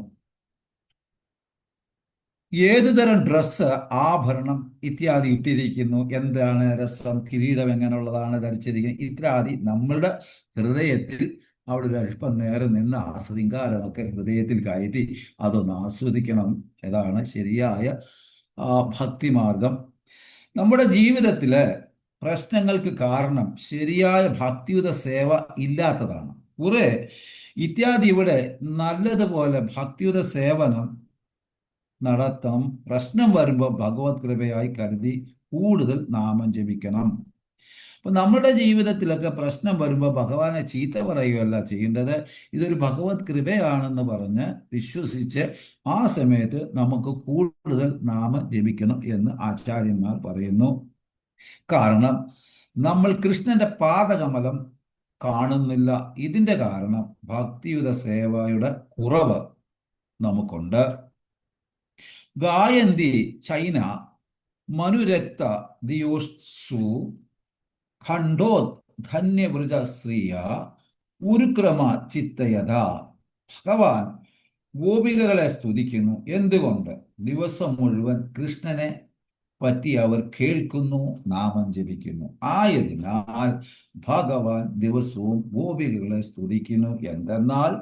ഏത് തരം ഡ്രസ്സ്, ആഭരണം ഇത്യാദി ഇട്ടിരിക്കുന്നു, എന്താണ് രസം, കിരീടം എങ്ങനെയുള്ളതാണ് ധരിച്ചിരിക്കുന്നത് ഇത്യാദി നമ്മളുടെ ഹൃദയത്തിൽ അവിടെ ഒരു അല്പം നേരം നിന്ന് ആ ശൃംഗാരമൊക്കെ ഹൃദയത്തിൽ കയറ്റി അതൊന്ന് ആസ്വദിക്കണം. ഇതാണ് ശരിയായ ഭക്തിമാർഗം. നമ്മുടെ ജീവിതത്തിലെ പ്രശ്നങ്ങൾക്ക് കാരണം ശരിയായ ഭക്തിയുത സേവ ഇല്ലാത്തതാണ്. കുറെ ഇത്യാദി ഇവിടെ നല്ലതുപോലെ ഭക്തിയുത സേവനം നടത്തണം. പ്രശ്നം വരുമ്പോൾ ഭഗവത് കൃപയായി കരുതി കൂടുതൽ നാമം ജപിക്കണം. അപ്പൊ നമ്മുടെ ജീവിതത്തിലൊക്കെ പ്രശ്നം വരുമ്പോൾ ഭഗവാനെ ചീത്ത പറയുകയല്ല ചെയ്യേണ്ടത്, ഇതൊരു ഭഗവത് കൃപയാണെന്ന് പറഞ്ഞ് വിശ്വസിച്ച് ആ സമയത്ത് നമുക്ക് കൂടുതൽ നാമം ജപിക്കണം എന്ന് ആചാര്യന്മാർ പറയുന്നു. കാരണം നമ്മൾ കൃഷ്ണന്റെ പാദകമലം കാണുന്നില്ല. ഇതിന്റെ കാരണം ഭക്തിയുത സേവയുടെ കുറവ് നമുക്കുണ്ട്. ഗായന്തി ചൈന മനുരക്ത ദിയോസ്സു ഖണ്ഡോത് ധന്യവൃജ ശ്രീയ ഉരുക്രമ ചിത്തയത. ഭഗവാൻ ഗോപികകളെ സ്തുതിക്കുന്നു. എന്തുകൊണ്ട്? ദിവസം മുഴുവൻ കൃഷ്ണനെ പറ്റി അവർ കേൾക്കുന്നു, നാമം ജപിക്കുന്നു. ആയതിനാൽ ഭഗവാൻ ദിവസവും ഗോപികകളെ സ്തുതിക്കുന്നു. എന്തെന്നാൽ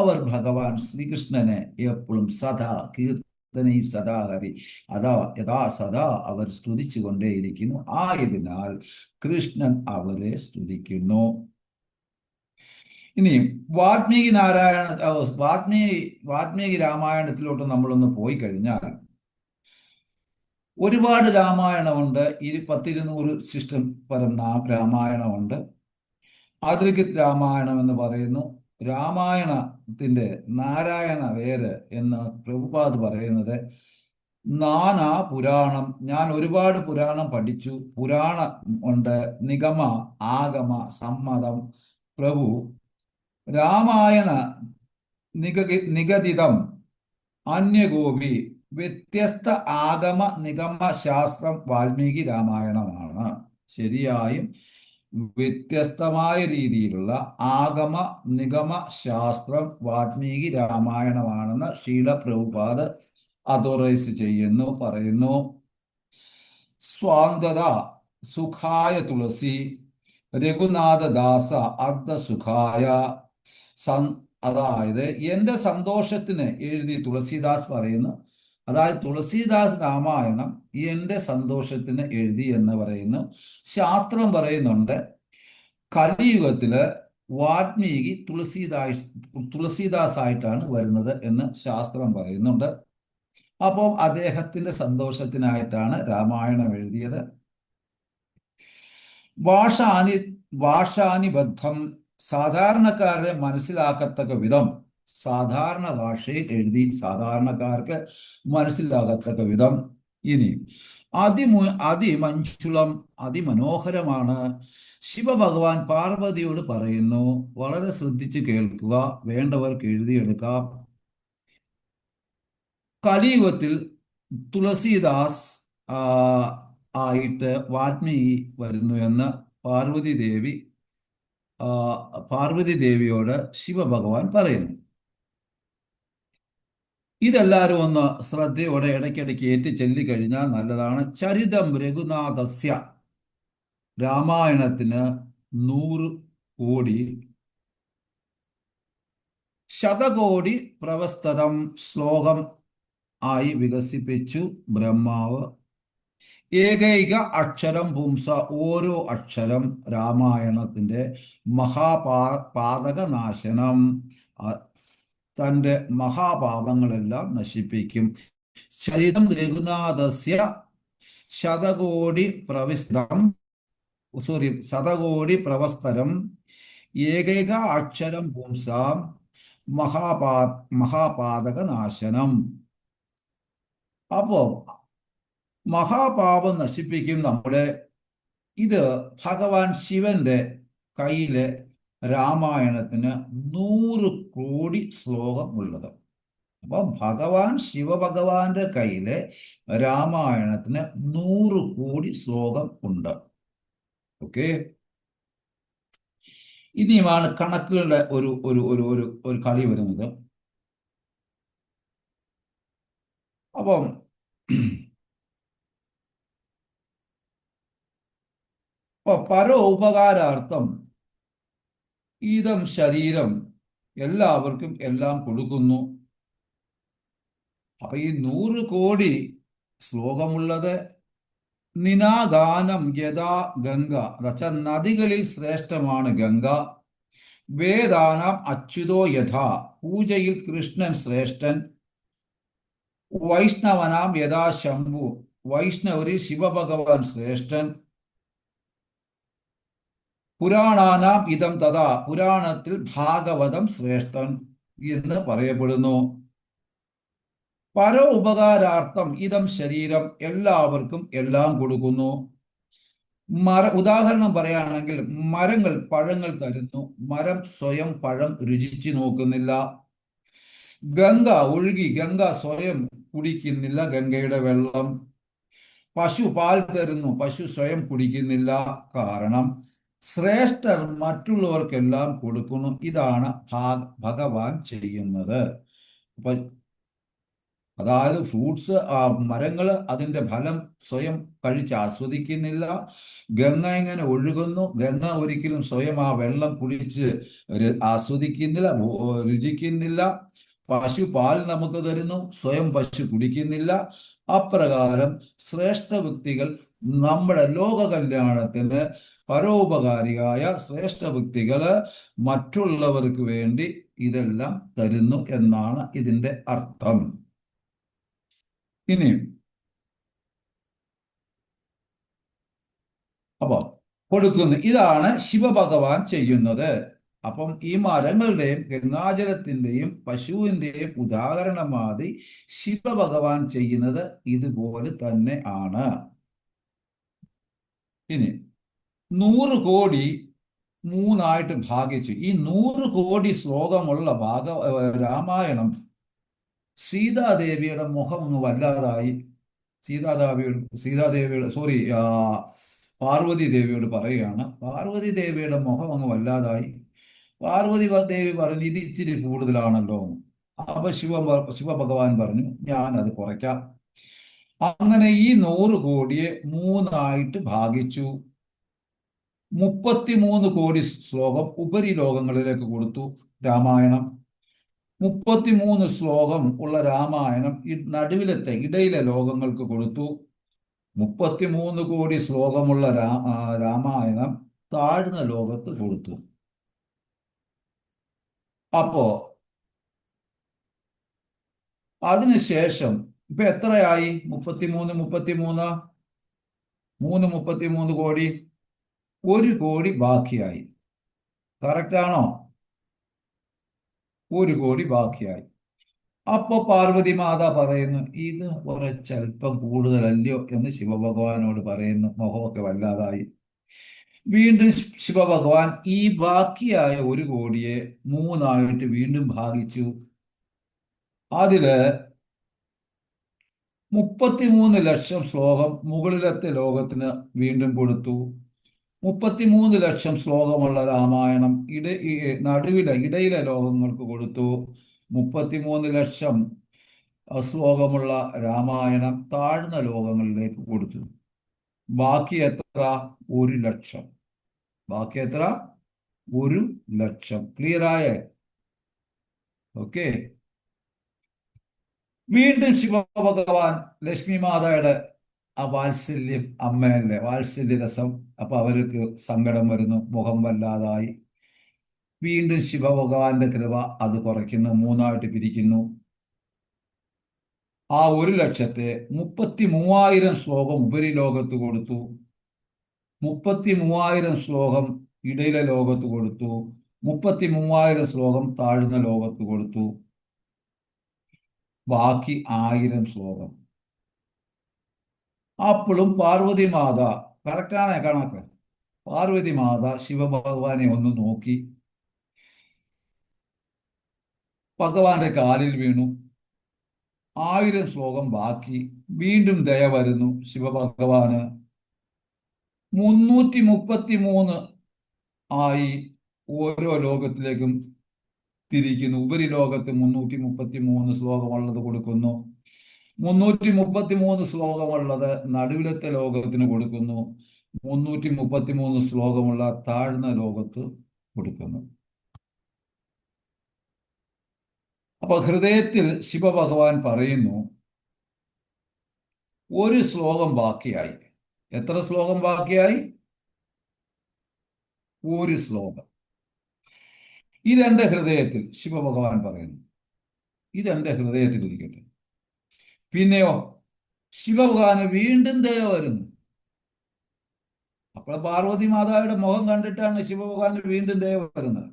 അവർ ഭഗവാൻ ശ്രീകൃഷ്ണനെ എപ്പോഴും സദാ സദാ ഹരി യഥാ സദാ അവർ സ്തുതിച്ചു കൊണ്ടേയിരിക്കുന്നു. ആയതിനാൽ കൃഷ്ണൻ അവരെ സ്തുതിക്കുന്നു. ഇനി വാൽമീകി രാമായണത്തിലോട്ട് നമ്മളൊന്ന് പോയി കഴിഞ്ഞാൽ ഒരുപാട് രാമായണമുണ്ട്. 200 ശിഷ്ടം പരം രാമായണമുണ്ട്. ആദ്രികത് രാമായണം എന്ന് പറയുന്നു. രാമായണത്തിന്റെ നാരായണ വേര് എന്ന് പ്രഭുപാദ് പറയുന്നത് നാനാ പുരാണം. ഞാൻ ഒരുപാട് പുരാണം പഠിച്ചു. പുരാണം ഉണ്ട്, നിഗമ, ആഗമ, സമ്മതം. പ്രഭു രാമായണ നിഗദിതം അന്യഗോപി വ്യത്യസ്ത ആഗമ നിഗമ ശാസ്ത്രം വാൽമീകി രാമായണമാണ്. ശരിയായും വ്യത്യസ്തമായ രീതിയിലുള്ള ആഗമ നിഗമ ശാസ്ത്രം വാൽമീകി രാമായണമാണെന്ന് ശ്രീല പ്രഭുപാദ് അതോറൈസ് ചെയ്യുന്നു, പറയുന്നു. സ്വാന്തത സുഖായ തുളസി രഘുനാഥദാസ അർദ്ധസുഖായ. അതായത് എൻ്റെ സന്തോഷത്തിന് എഴുതി തുളസീദാസ് പറയുന്നു. അതായത് തുളസീദാസ് രാമായണം എൻ്റെ സന്തോഷത്തിന് എഴുതി എന്ന് പറയുന്നു. ശാസ്ത്രം പറയുന്നുണ്ട് കലിയുഗത്തില് വാൽമീകി തുളസീദാസ് ആയിട്ടാണ് വരുന്നത് എന്ന് ശാസ്ത്രം പറയുന്നുണ്ട്. അപ്പോൾ അദ്ദേഹത്തിന്റെ സന്തോഷത്തിനായിട്ടാണ് രാമായണം എഴുതിയത്. ഭാഷാനിബദ്ധം സാധാരണക്കാരെ മനസ്സിലാക്കത്തക്ക വിധം സാധാരണ ഭാഷയിൽ എഴുതി സാധാരണക്കാർക്ക് മനസ്സിലാകത്തക്ക വിധം. ഇനി അതിമഞ്ചുളം അതിമനോഹരമാണ്. ശിവഭഗവാൻ പാർവതിയോട് പറയുന്നു, വളരെ ശ്രദ്ധിച്ച് കേൾക്കുക, വേണ്ടവർക്ക് എഴുതിയെടുക്കാം. കലിയുഗത്തിൽ തുളസീദാസ് ആ, ആയിട്ട് വാൽമീകി വരുന്നു എന്ന് പാർവതി ദേവിയോട് ശിവഭഗവാൻ പറയുന്നു. ഇതെല്ലാവരും ഒന്ന് ശ്രദ്ധയോടെ ഇടയ്ക്കിടയ്ക്ക് ഏറ്റി ചൊല്ലിക്കഴിഞ്ഞാൽ നല്ലതാണ്. ചരിതം രഘുനാഥസ്യ, രാമായണത്തിന് 100 കോടി ശതകോടി പ്രവസ്തരം ശ്ലോകം ആയി വികസിപ്പിച്ചു ബ്രഹ്മാവ്. ഏകൈക അക്ഷരം പുംസ, ഓരോ അക്ഷരം രാമായണത്തിന്റെ പാതകനാശനം, തന്റെ മഹാപാപങ്ങളെല്ലാം നശിപ്പിക്കും. ചരിതം രഘുനാഥസ്യ ശതകോടി പ്രവസ്തരം ഏകൈക അക്ഷരം പുംസാം മഹാപാതകനാശനം. അപ്പോ മഹാപാപം നശിപ്പിക്കും നമ്മുടെ. ഇത് ഭഗവാൻ ശിവന്റെ കയ്യിലെ രാമായണത്തിന് 100 കോടി ശ്ലോകം ഉള്ളത്. അപ്പൊ ശിവഭഗവാന്റെ കയ്യിലെ രാമായണത്തിന് 100 കോടി ശ്ലോകം ഉണ്ട്. ഓക്കെ, ഇനിയുമാണ് കണക്കുകളുടെ ഒരു ഒരു ഒരു ഒരു ഒരു കളി വരുന്നത്. അപ്പം പരോപകാരാർത്ഥം ഇതം ശരീരം, എല്ലാവർക്കും എല്ലാം കൊടുക്കുന്നു. അപ്പൊ ഈ 100 കോടി ശ്ലോകമുള്ളത് നിനാഗാനം യഥാ ഗംഗ, എന്നുവെച്ചാൽ നദികളിൽ ശ്രേഷ്ഠമാണ് ഗംഗ. വേദാനാം അച്യുതോ യഥാ, പൂജയിൽ കൃഷ്ണൻ ശ്രേഷ്ഠൻ. വൈഷ്ണവനാം യഥാ ശംഭു, വൈഷ്ണവരിൽ ശിവഭഗവാൻ ശ്രേഷ്ഠൻ. പുരാണാനാം ഇതം തഥാ, പുരാണത്തിൽ ഭാഗവതം ശ്രേഷ്ഠൻ എന്ന് പറയപ്പെടുന്നു. പരോപകാരാർത്ഥം ഇതം ശരീരം, എല്ലാവർക്കും എല്ലാം കൊടുക്കുന്നു. ഉദാഹരണം പറയുകയാണെങ്കിൽ, മരങ്ങൾ പഴങ്ങൾ തരുന്നു, മരം സ്വയം പഴം രുചിച്ചു നോക്കുന്നില്ല. ഗംഗ ഒഴുകി, ഗംഗ സ്വയം കുടിക്കുന്നില്ല ഗംഗയുടെ വെള്ളം. പശു പാൽ തരുന്നു, പശു സ്വയം കുടിക്കുന്നില്ല. കാരണം ശ്രേഷ്ഠർ മറ്റുള്ളവർക്കെല്ലാം കൊടുക്കുന്നു. ഇതാണ് ഭഗവാൻ ചെയ്യുന്നത്. അപ്പൊ അതായത് ഫ്രൂട്ട്സ്, മരങ്ങൾ അതിന്റെ ഫലം സ്വയം കഴിച്ച് ആസ്വദിക്കുന്നില്ല. ഗംഗ ഇങ്ങനെ ഒഴുകുന്നു, ഗംഗ ഒരിക്കലും സ്വയം ആ വെള്ളം കുടിച്ച് ആസ്വദിക്കുന്നില്ല, രുചിക്കുന്നില്ല. പശു പാൽ നമുക്ക് തരുന്നു, സ്വയം പശു കുടിക്കുന്നില്ല. അപ്രകാരം ശ്രേഷ്ഠ വ്യക്തികൾ നമ്മുടെ ലോക കല്യാണത്തിന് പരോപകാരിയായ ശ്രേഷ്ഠ വ്യക്തികള് മറ്റുള്ളവർക്ക് വേണ്ടി ഇതെല്ലാം തരുന്നു എന്നാണ് ഇതിന്റെ അർത്ഥം. ഇനി അപ്പൊ കൊടുക്കുന്നു, ഇതാണ് ശിവഭഗവാൻ ചെയ്യുന്നത്. അപ്പം ഈ മരങ്ങളുടെയും ഗംഗാജലത്തിന്റെയും പശുവിന്റെയും ഉദാഹരണമായി ശിവഭഗവാൻ ചെയ്യുന്നത് ഇതുപോലെ തന്നെ ആണ്. ഇനി 100 കോടി 3 ഭാഗിച്ചു. ഈ 100 കോടി ശ്ലോകമുള്ള രാമായണം സീതാദേവിയുടെ മുഖം ഒന്ന് വല്ലാതായി. പാർവതി ദേവിയോട് പറയുകയാണ്. പാർവതി ദേവിയുടെ മുഖം അങ്ങ് വല്ലാതായി. പാർവതി ദേവി പറഞ്ഞു, ഇത് ഇച്ചിരി കൂടുതലാണല്ലോ. അപ്പൊ ശിവഭഗവാൻ പറഞ്ഞു, ഞാൻ അത് കുറയ്ക്കാം. അങ്ങനെ ഈ 100 കോടിയെ 3 ഭാഗിച്ചു. 33 കോടി ശ്ലോകം ഉപരിലോകങ്ങളിലേക്ക് കൊടുത്തു രാമായണം. 33 ശ്ലോകം ഉള്ള രാമായണം നടുവിലത്തെ ഇടയിലെ ലോകങ്ങൾക്ക് കൊടുത്തു. 33 കോടി ശ്ലോകമുള്ള രാമായണം താഴ്ന്ന ലോകത്ത് കൊടുത്തു. അപ്പോ അതിനുശേഷം ഇപ്പൊ എത്രയായി? 33 കോടി, 1 കോടി ബാക്കിയായി. കറക്റ്റ് ആണോ? 1 കോടി ബാക്കിയായി. അപ്പൊ പാർവതി മാത പറയുന്നു, ഇത് കുറച്ചല്പം കൂടുതലല്ലയോ എന്ന് ശിവഭഗവാനോട് പറയുന്നു. മോഹമൊക്കെ വല്ലാതായി. വീണ്ടും ശിവഭഗവാൻ ഈ ബാക്കിയായ 1,00,00,000 മൂന്നായിട്ട് വീണ്ടും ഭാഗിച്ചു. അതില് 33 ലക്ഷം ശ്ലോകം മുകളിലത്തെ ലോകത്തിന് വീണ്ടും കൊടുത്തു. 33 ലക്ഷം ശ്ലോകമുള്ള രാമായണം ഇടയിലെ ലോകങ്ങൾക്ക് കൊടുത്തു. 33 ലക്ഷം ശ്ലോകമുള്ള രാമായണം താഴ്ന്ന ലോകങ്ങളിലേക്ക് കൊടുത്തു. ബാക്കി എത്ര? 1,00,000. ബാക്കി എത്ര? 1,00,000. ക്ലിയറായേ? ഓക്കെ. വീണ്ടും ശിവഭഗവാൻ ലക്ഷ്മി മാതയുടെ ആ വാത്സല്യം, അമ്മയല്ലേ, വാത്സല്യ രസം. അപ്പൊ അവർക്ക് സങ്കടം വരുന്നു, മുഖം വല്ലാതായി. വീണ്ടും ശിവഭഗവാന്റെ കൃപ അത് കുറയ്ക്കുന്നു, മൂന്നായിട്ട് പിരിക്കുന്നു. ആ 1,00,000-ത്തെ 33,000 ശ്ലോകം ഉപരിലോകത്ത് കൊടുത്തു. 33,000 ശ്ലോകം ഇടയിലെ ലോകത്ത് കൊടുത്തു. 33,000 ശ്ലോകം താഴ്ന്ന ലോകത്ത് കൊടുത്തു. ബാക്കി 1000 ശ്ലോകം. അപ്പോഴും പാർവതി മാത, കറക്റ്റാണേ കണക്ക്, പാർവതി മാത ശിവഭഗവാനെ ഒന്ന് നോക്കി, ഭഗവാന്റെ കാലിൽ വീണു. 1000 ശ്ലോകം ബാക്കി. വീണ്ടും ദയ വരുന്നു ശിവഭഗവാന്. 333 ആയി ഓരോ ലോകത്തിലേക്കും തിരിക്കുന്നു. ഉപരിലോകത്ത് 333 ശ്ലോകമുള്ളത് കൊടുക്കുന്നു. 333 ശ്ലോകമുള്ളത് നടുവിലത്തെ ലോകത്തിന് കൊടുക്കുന്നു. 333 ശ്ലോകമുള്ള താഴ്ന്ന ലോകത്ത് കൊടുക്കുന്നു. അപ്പൊ ഹൃദയത്തിൽ ശിവഭഗവാൻ പറയുന്നു, ഒരു ശ്ലോകം ബാക്കിയായി. എത്ര ശ്ലോകം ബാക്കിയായി? ഒരു ശ്ലോകം. ഇതെന്റെ ഹൃദയത്തിൽ, ശിവഭഗവാൻ പറയുന്നു, ഇതെന്റെ ഹൃദയത്തിൽ ഇരിക്കട്ടെ. പിന്നെയോ ശിവഭഗവാന് വീണ്ടും ദയ വരുന്നു. അപ്പോൾ പാർവതി മാതാവിന്റെ മുഖം കണ്ടിട്ടാണ് ശിവഭഗവാന് വീണ്ടും ദയ വരുന്നത്.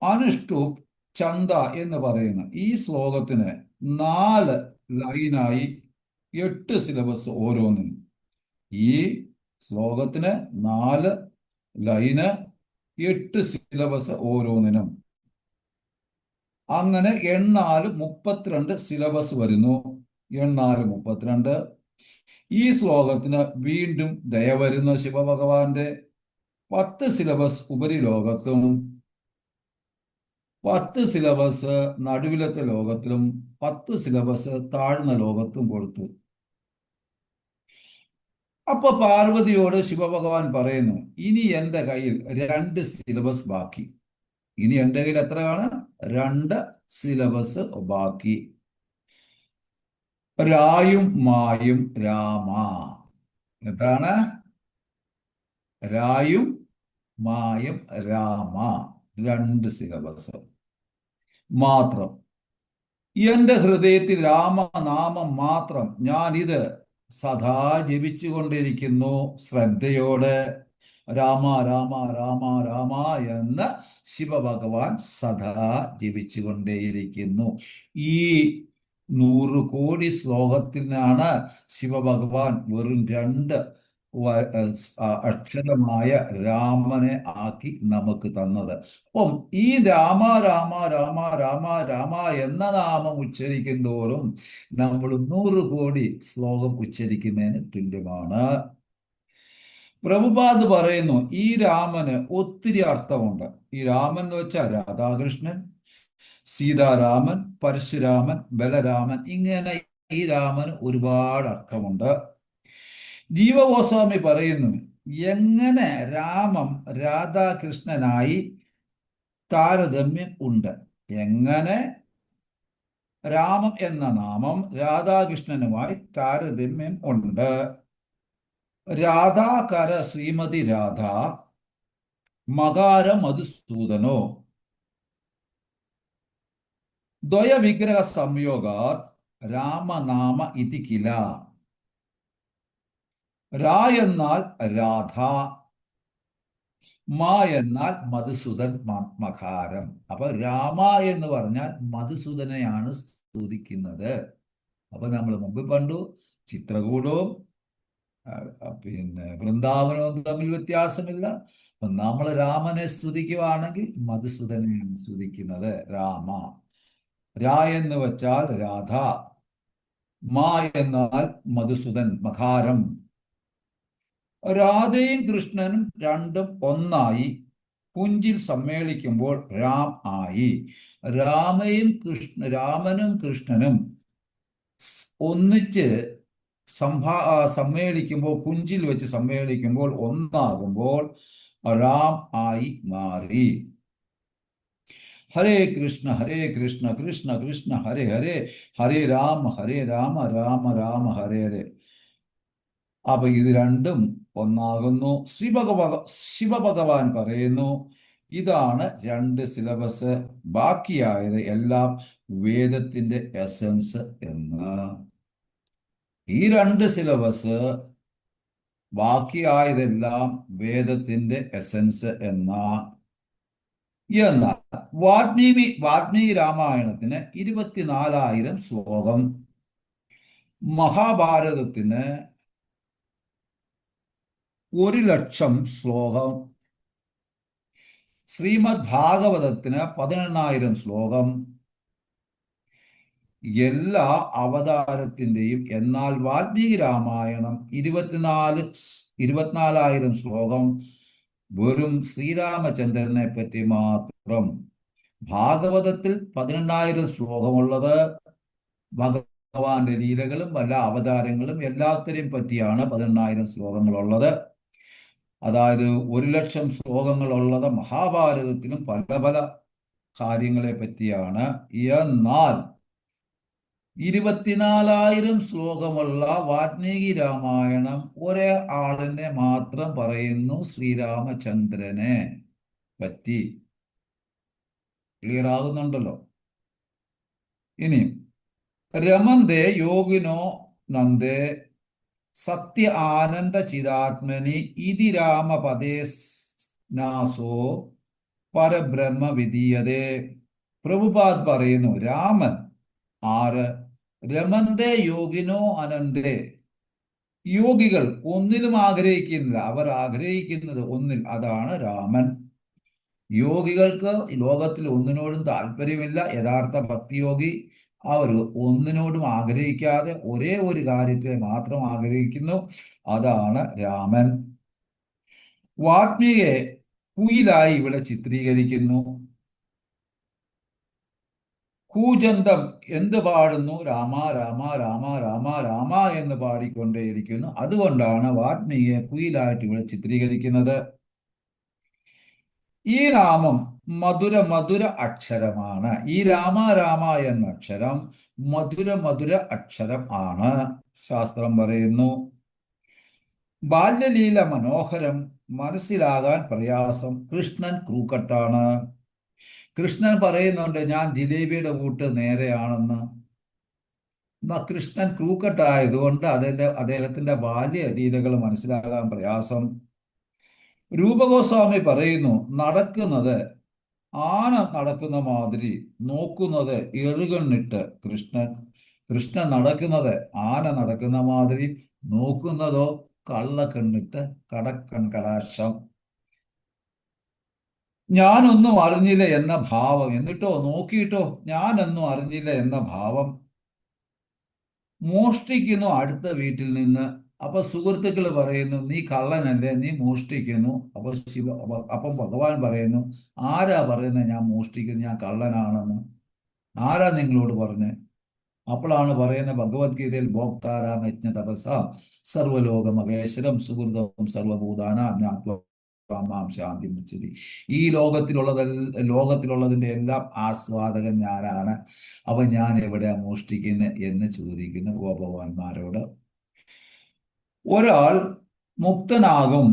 അനുഷ്ടുപ് ചന്ദ എന്ന് പറയുന്ന ഈ ശ്ലോകത്തിന് 4 ലൈനായി 8 സിലബസ് ഓരോന്നിനും. ഈ ശ്ലോകത്തിന് 4 ലൈന് 8 സിലബസ് ഓരോന്നിനും. അങ്ങനെ 32 സിലബസ് വരുന്നു. 32. ഈ ശ്ലോകത്തിന് വീണ്ടും ദയ വരുന്ന ശിവഭഗവാന്റെ 10 സിലബസ് ഉപരിലോകത്തും 10 സിലബസ് നടുവിലത്തെ ലോകത്തിലും 10 സിലബസ് താഴ്ന്ന ലോകത്തും കൊടുത്തു. അപ്പൊ പാർവതിയോട് ശിവഭഗവാൻ പറയുന്നു, ഇനി എന്റെ കയ്യിൽ 2 സിലബസ് ബാക്കി. ഇനി എന്റെ കയ്യിൽ എത്രയാണ്? 2 സിലബസ് ബാക്കി. രായും മായും രാമ. എന്താണ്? രായും മായും രാമ. 2 സിലബസ് മാത്രം. എന്റെ ഹൃദയത്തിൽ രാമനാമം മാത്രം ഞാനിത് സദാ ജപിച്ചുകൊണ്ടിരിക്കുന്നു. ശ്രദ്ധയോടെ രാമ രാമ രാമ രാമ എന്ന് ശിവഭഗവാൻ സദാ ജപിച്ചുകൊണ്ടേയിരിക്കുന്നു. ഈ 100 കോടി ശ്ലോകത്തിനാണ് ശിവഭഗവാൻ വെറും 2 അക്ഷരമായ രാമനെ ആക്കി നമുക്ക് തന്നത്. അപ്പം ഈ രാമ രാമ രാമ രാമ രാമ എന്ന നാമം ഉച്ചരിക്കുന്തോറും നമ്മൾ 100 കോടി ശ്ലോകം ഉച്ചരിക്കുന്നതിന് തുല്യമാണ്. പ്രഭുപാദ് പറയുന്നു, ഈ രാമന് ഒത്തിരി അർത്ഥമുണ്ട്. ഈ രാമൻ എന്ന് വെച്ചാൽ രാധാകൃഷ്ണൻ, സീതാരാമൻ, പരശുരാമൻ, ബലരാമൻ, ഇങ്ങനെ ഈ രാമന് ഒരുപാട് അർത്ഥമുണ്ട്. ജീവഗോസ്വാമി പറയുന്നു, എങ്ങനെ രാമം രാധാകൃഷ്ണനായി താരതമ്യം ഉണ്ട്. എങ്ങനെ രാമം എന്ന നാമം രാധാകൃഷ്ണനുമായി താരതമ്യം ഉണ്ട്. രാധാകര ശ്രീമതി രാധ മകാര മധുസൂദനോ ദ്വയവിഗ്രഹ സംയോഗാത് രാമനാമ ഇതി കില. രാ എന്നാൽ രാധ, മാ എന്നാൽ മധുസൂദൻ മകാരം. അപ്പൊ രാമ എന്ന് പറഞ്ഞാൽ മധുസൂദനെയാണ് സ്തുതിക്കുന്നത്. അപ്പൊ നമ്മൾ മുമ്പ് കണ്ടു ചിത്രകൂടവും പിന്നെ വൃന്ദാവനവും തമ്മിൽ വ്യത്യാസമില്ല. അപ്പൊ നമ്മൾ രാമനെ സ്തുതിക്കുവാണെങ്കിൽ മധുസൂദനെയാണ് സ്തുതിക്കുന്നത്. രാമ. രാ എന്ന് വെച്ചാൽ രാധ, മാ എന്നാൽ മധുസൂദൻ മകാരം. രാധയും കൃഷ്ണനും രണ്ടും ഒന്നായി കുഞ്ചിൽ സമ്മേളിക്കുമ്പോൾ രാം ആയി. രാമനും കൃഷ്ണനും ഒന്നിച്ച് സമ്മേളിക്കുമ്പോൾ, കുഞ്ചിൽ വെച്ച് സമ്മേളിക്കുമ്പോൾ, ഒന്നാകുമ്പോൾ രാം ആയി മാറി. ഹരേ കൃഷ്ണ കൃഷ്ണ കൃഷ്ണ ഹരേ ഹരേ, ഹരേ രാമ രാമ രാമ ഹരേ ഹരേ. അപ്പൊ ഇത് രണ്ടും ഒന്നാകുന്നു. ശിവഭഗവാൻ പറയുന്നു ഇതാണ് 2 സിലബസ്, ബാക്കിയായത് എല്ലാം വേദത്തിന്റെ എസൻസ് എന്ന്. ഈ 2 സിലബസ്, ബാക്കിയായതെല്ലാം വേദത്തിന്റെ എസൻസ് എന്നാൽ വാൽമീകി രാമായണത്തിന് 24,000 ശ്ലോകം, മഹാഭാരതത്തിന് 1,00,000 ശ്ലോകം, ശ്രീമദ് ഭാഗവതത്തിന് 18,000 ശ്ലോകം. എല്ലാ അവതാരത്തിന്റെയും. എന്നാൽ വാൽമീകി രാമായണം 24,000 ശ്ലോകം വെറും ശ്രീരാമചന്ദ്രനെ പറ്റി മാത്രം. ഭാഗവതത്തിൽ 18,000 ശ്ലോകമുള്ളത് ഭഗവാന്റെ ലീലകളും വല്ല അവതാരങ്ങളും എല്ലാത്തിനെയും പറ്റിയാണ് 18,000 ശ്ലോകങ്ങളുള്ളത്. അതായത് 1,00,000 ശ്ലോകങ്ങളുള്ളത് മഹാഭാരതത്തിലും പല പല കാര്യങ്ങളെ പറ്റിയാണ്. എന്നാൽ 24,000 ശ്ലോകമുള്ള വാൽമീകി രാമായണം ഒരേ ആളിനെ മാത്രം പറയുന്നു, ശ്രീരാമചന്ദ്രനെ പറ്റി. ക്ലിയർ ആകുന്നുണ്ടല്ലോ? ഇനി രമന്തേ യോഗിനോ നന്ദേ സത്യ ആനന്ദ ചിദാത്മനി ഇതി രാമപദേ നാസോ പരബ്രഹ്മ വിധീയതേ. പ്രഭുപാദ് പറയുന്നു രാമൻ ആര്? രമന്തേ യോഗിനോ അനന്തേ. യോഗികൾ ഒന്നിലും ആഗ്രഹിക്കുന്നില്ല, അവർ ആഗ്രഹിക്കുന്നത് ഒന്നിൽ, അതാണ് രാമൻ. യോഗികൾക്ക് ലോകത്തിൽ ഒന്നിനോടും താല്പര്യമില്ല. യഥാർത്ഥ ഭക്തിയോഗി അവർ ഒന്നിനോടും ആഗ്രഹിക്കാതെ ഒരേ ഒരു കാര്യത്തെ മാത്രം ആഗ്രഹിക്കുന്നു, അതാണ് രാമൻ. വാൽമീകിയെ കുയിലായി ഇവിടെ ചിത്രീകരിക്കുന്നു. കൂജന്തം എന്ത് പാടുന്നു? രാമ രാമ രാമ രാമ രാമ എന്ന് പാടിക്കൊണ്ടേയിരിക്കുന്നു. അതുകൊണ്ടാണ് വാൽമീകിയെ കുയിലായിട്ട് ഇവിടെ ചിത്രീകരിക്കുന്നത്. ഈ നാമം മധുര അക്ഷരമാണ്. ഈ രാമ രാമ എന്ന അക്ഷരം മധുര അക്ഷരം ആണ്. ശാസ്ത്രം പറയുന്നു. ബാല്യലീല മനോഹരം, മനസ്സിലാകാൻ പ്രയാസം. കൃഷ്ണൻ ക്രൂക്കട്ടാണ്. കൃഷ്ണൻ പറയുന്നുണ്ട് ഞാൻ ജിലേബിയുടെ കൂട്ട് നേരെയാണെന്ന്. കൃഷ്ണൻ ക്രൂക്കട്ടായതുകൊണ്ട് അദ്ദേഹത്തിന്റെ ബാല്യലീലകൾ മനസ്സിലാകാൻ പ്രയാസം. രൂപഗോസ്വാമി പറയുന്നു നടക്കുന്നത് ആന നടക്കുന്ന മാതിരി, നോക്കുന്നത് എറുകണ്ണിട്ട്. കൃഷ്ണൻ നടക്കുന്നത് ആന നടക്കുന്ന മാതിരി, നോക്കുന്നതോ കള്ളക്കണ്ണിട്ട് കടക്കൺ കടാക്ഷം. ഞാനൊന്നും അറിഞ്ഞില്ല എന്ന ഭാവം. എന്നിട്ടോ നോക്കിയിട്ടോ ഞാനൊന്നും അറിഞ്ഞില്ല എന്ന ഭാവം. മോഷ്ടിക്കുന്നു അടുത്ത വീട്ടിൽ നിന്ന്. അപ്പൊ സുഹൃത്തുക്കൾ പറയുന്നു നീ കള്ളനല്ലേ, നീ മോഷ്ടിക്കുന്നു. അപ്പം ഭഗവാൻ പറയുന്നു ആരാ പറയുന്നത് ഞാൻ മോഷ്ടിക്കുന്നു, ഞാൻ കള്ളനാണെന്ന്? ആരാ നിങ്ങളോട് പറഞ്ഞ്? അപ്പോഴാണ് പറയുന്നത് ഭഗവത്ഗീതയിൽ ഭോക്താരാം യജ്ഞ തപസ സർവലോകമഹേശ്വരം സുഹൃതവും സർവഭൂതാനാം ശാന്തി മുച്ചതി. ഈ ലോകത്തിലുള്ളതിന്റെ എല്ലാം ആസ്വാദകൻ ഞാനാണ്. അപ്പൊ ഞാൻ എവിടെയാ മോഷ്ടിക്കുന്നത് എന്ന് ചോദിക്കുന്നു ഗോപവാന്മാരോട്. ഒരാൾ മുക്തനാകും,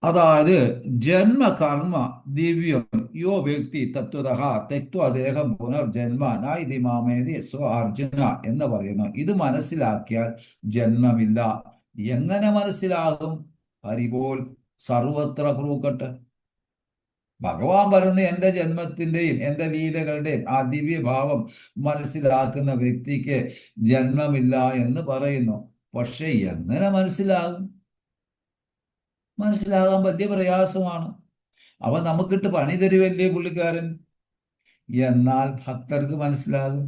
അതായത് ജന്മകർമ്മ ദിവ്യം യോ വ്യക്തി തത്വതഃ തെക്ത്വാ ദേഹം പുനർജന്മ നായിതി മാമേതി സ്വ അർജുന എന്ന് പറയുന്നു. ഇത് മനസ്സിലാക്കിയാൽ ജന്മമില്ല. എങ്ങനെ മനസ്സിലാകും? ഹരിപോൽ സർവത്ര ക്രൂക്കട്ട്. ഭഗവാൻ പറയുന്ന എൻ്റെ ജന്മത്തിന്റെയും എൻ്റെ ലീലകളുടെയും ആ ദിവ്യഭാവം മനസ്സിലാക്കുന്ന വ്യക്തിക്ക് ജന്മമില്ല എന്ന് പറയുന്നു. പക്ഷെ എങ്ങനെ മനസ്സിലാകും? മനസ്സിലാകാൻ വലിയ പ്രയാസമാണ്. അവ നമുക്കിട്ട് പണി തരുവല്ലേ പുള്ളിക്കാരൻ. എന്നാൽ ഭക്തർക്ക് മനസ്സിലാകും.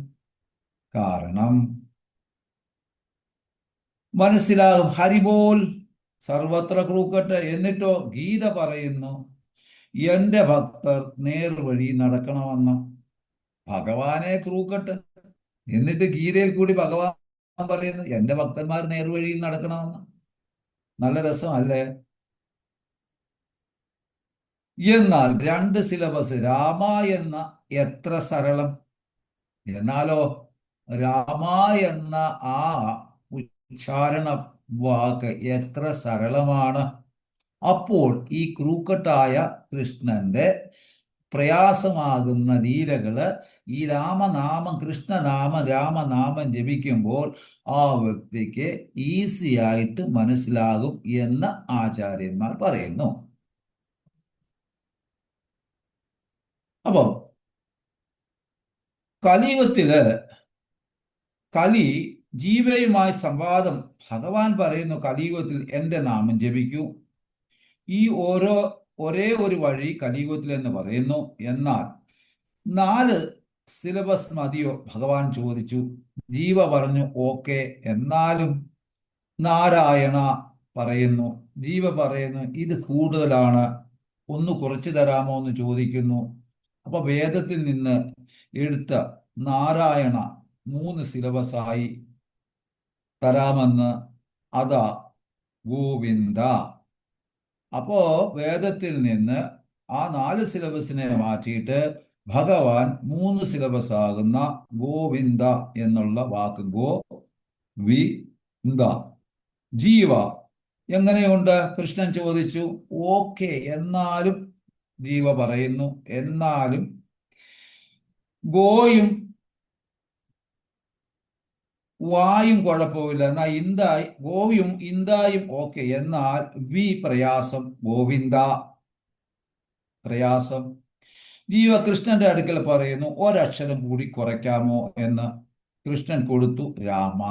കാരണം മനസ്സിലാകും. ഹരിപോൽ സർവത്ര ക്രൂക്കട്ട്. എന്നിട്ടോ ഗീത പറയുന്നു, എന്റെ ഭക്തർ നേർവഴി നടക്കണമെന്ന്. ഭഗവാനെ ക്രൂക്കട്ട്. എന്നിട്ട് ഗീതയിൽ കൂടി ഭഗവാൻ പറയുന്നു എന്റെ ഭക്തന്മാർ നേർവഴിയിൽ നടക്കണമെന്ന്. നല്ല രസമല്ലേ? എന്നാൽ 2 സിലബസ്. രാമ എന്ന എത്ര സരളം, എന്നാലോ രാമ എന്ന ആ ഉച്ചാരണ വാക്ക് എത്ര സരളമാണ്. അപ്പോൾ ഈ ക്രൂക്കട്ടായ കൃഷ്ണന്റെ പ്രയാസമാകുന്ന ലീലകള് ഈ രാമനാമം, കൃഷ്ണനാമം, രാമനാമം ജപിക്കുമ്പോൾ ആ വ്യക്തിക്ക് ഈസി ആയിട്ട് മനസ്സിലാകും എന്ന് ആചാര്യന്മാർ പറയുന്നു. അപ്പം കലിയുഗത്തില് കലി ജീവയുമായി സംവാദം. ഭഗവാൻ പറയുന്നു കലിയുഗത്തിൽ എൻ്റെ നാമം ജപിക്കൂ. ഈ ഒരേ ഒരു വഴി കലിയുഗത്തിൽ എന്ന് പറയുന്നു. എന്നാൽ 4 സിലബസ് മതിയോ? ഭഗവാൻ ചോദിച്ചു. ജീവ പറഞ്ഞു ഓക്കെ. എന്നാലും നാരായണ പറയുന്നു, ജീവ പറയുന്നു ഇത് കൂടുതലാണ്, ഒന്ന് കുറച്ചു തരാമോ എന്ന് ചോദിക്കുന്നു. അപ്പൊ വേദത്തിൽ നിന്ന് എടുത്ത നാരായണ 3 സിലബസായി തരാമെന്ന്. അതാ ഗോവിന്ദ. അപ്പോ വേദത്തിൽ നിന്ന് ആ 4 സിലബസിനെ മാറ്റിയിട്ട് ഭഗവാൻ 3 സിലബസ് ആകുന്ന ഗോവിന്ദ എന്നുള്ള വാക്ക് ഗോവിന്ദ. ജീവ എങ്ങനെയുണ്ട്? കൃഷ്ണൻ ചോദിച്ചു. ഓക്കെ. എന്നാലും ജീവ പറയുന്നു, എന്നാലും ഗോയും വായും കുഴപ്പമില്ല. എന്നാൽ ഇന്തായി, ഗോയും ഇന്തായും ഓക്കെ. എന്നാൽ വി പ്രയാസം, ഗോവിന്ദ പ്രയാസം. ജീവ കൃഷ്ണന്റെ അടുക്കൽ പറയുന്നു ഒരക്ഷരം കൂടി കുറയ്ക്കാമോ എന്ന്. കൃഷ്ണൻ കൊടുത്തു രാമ.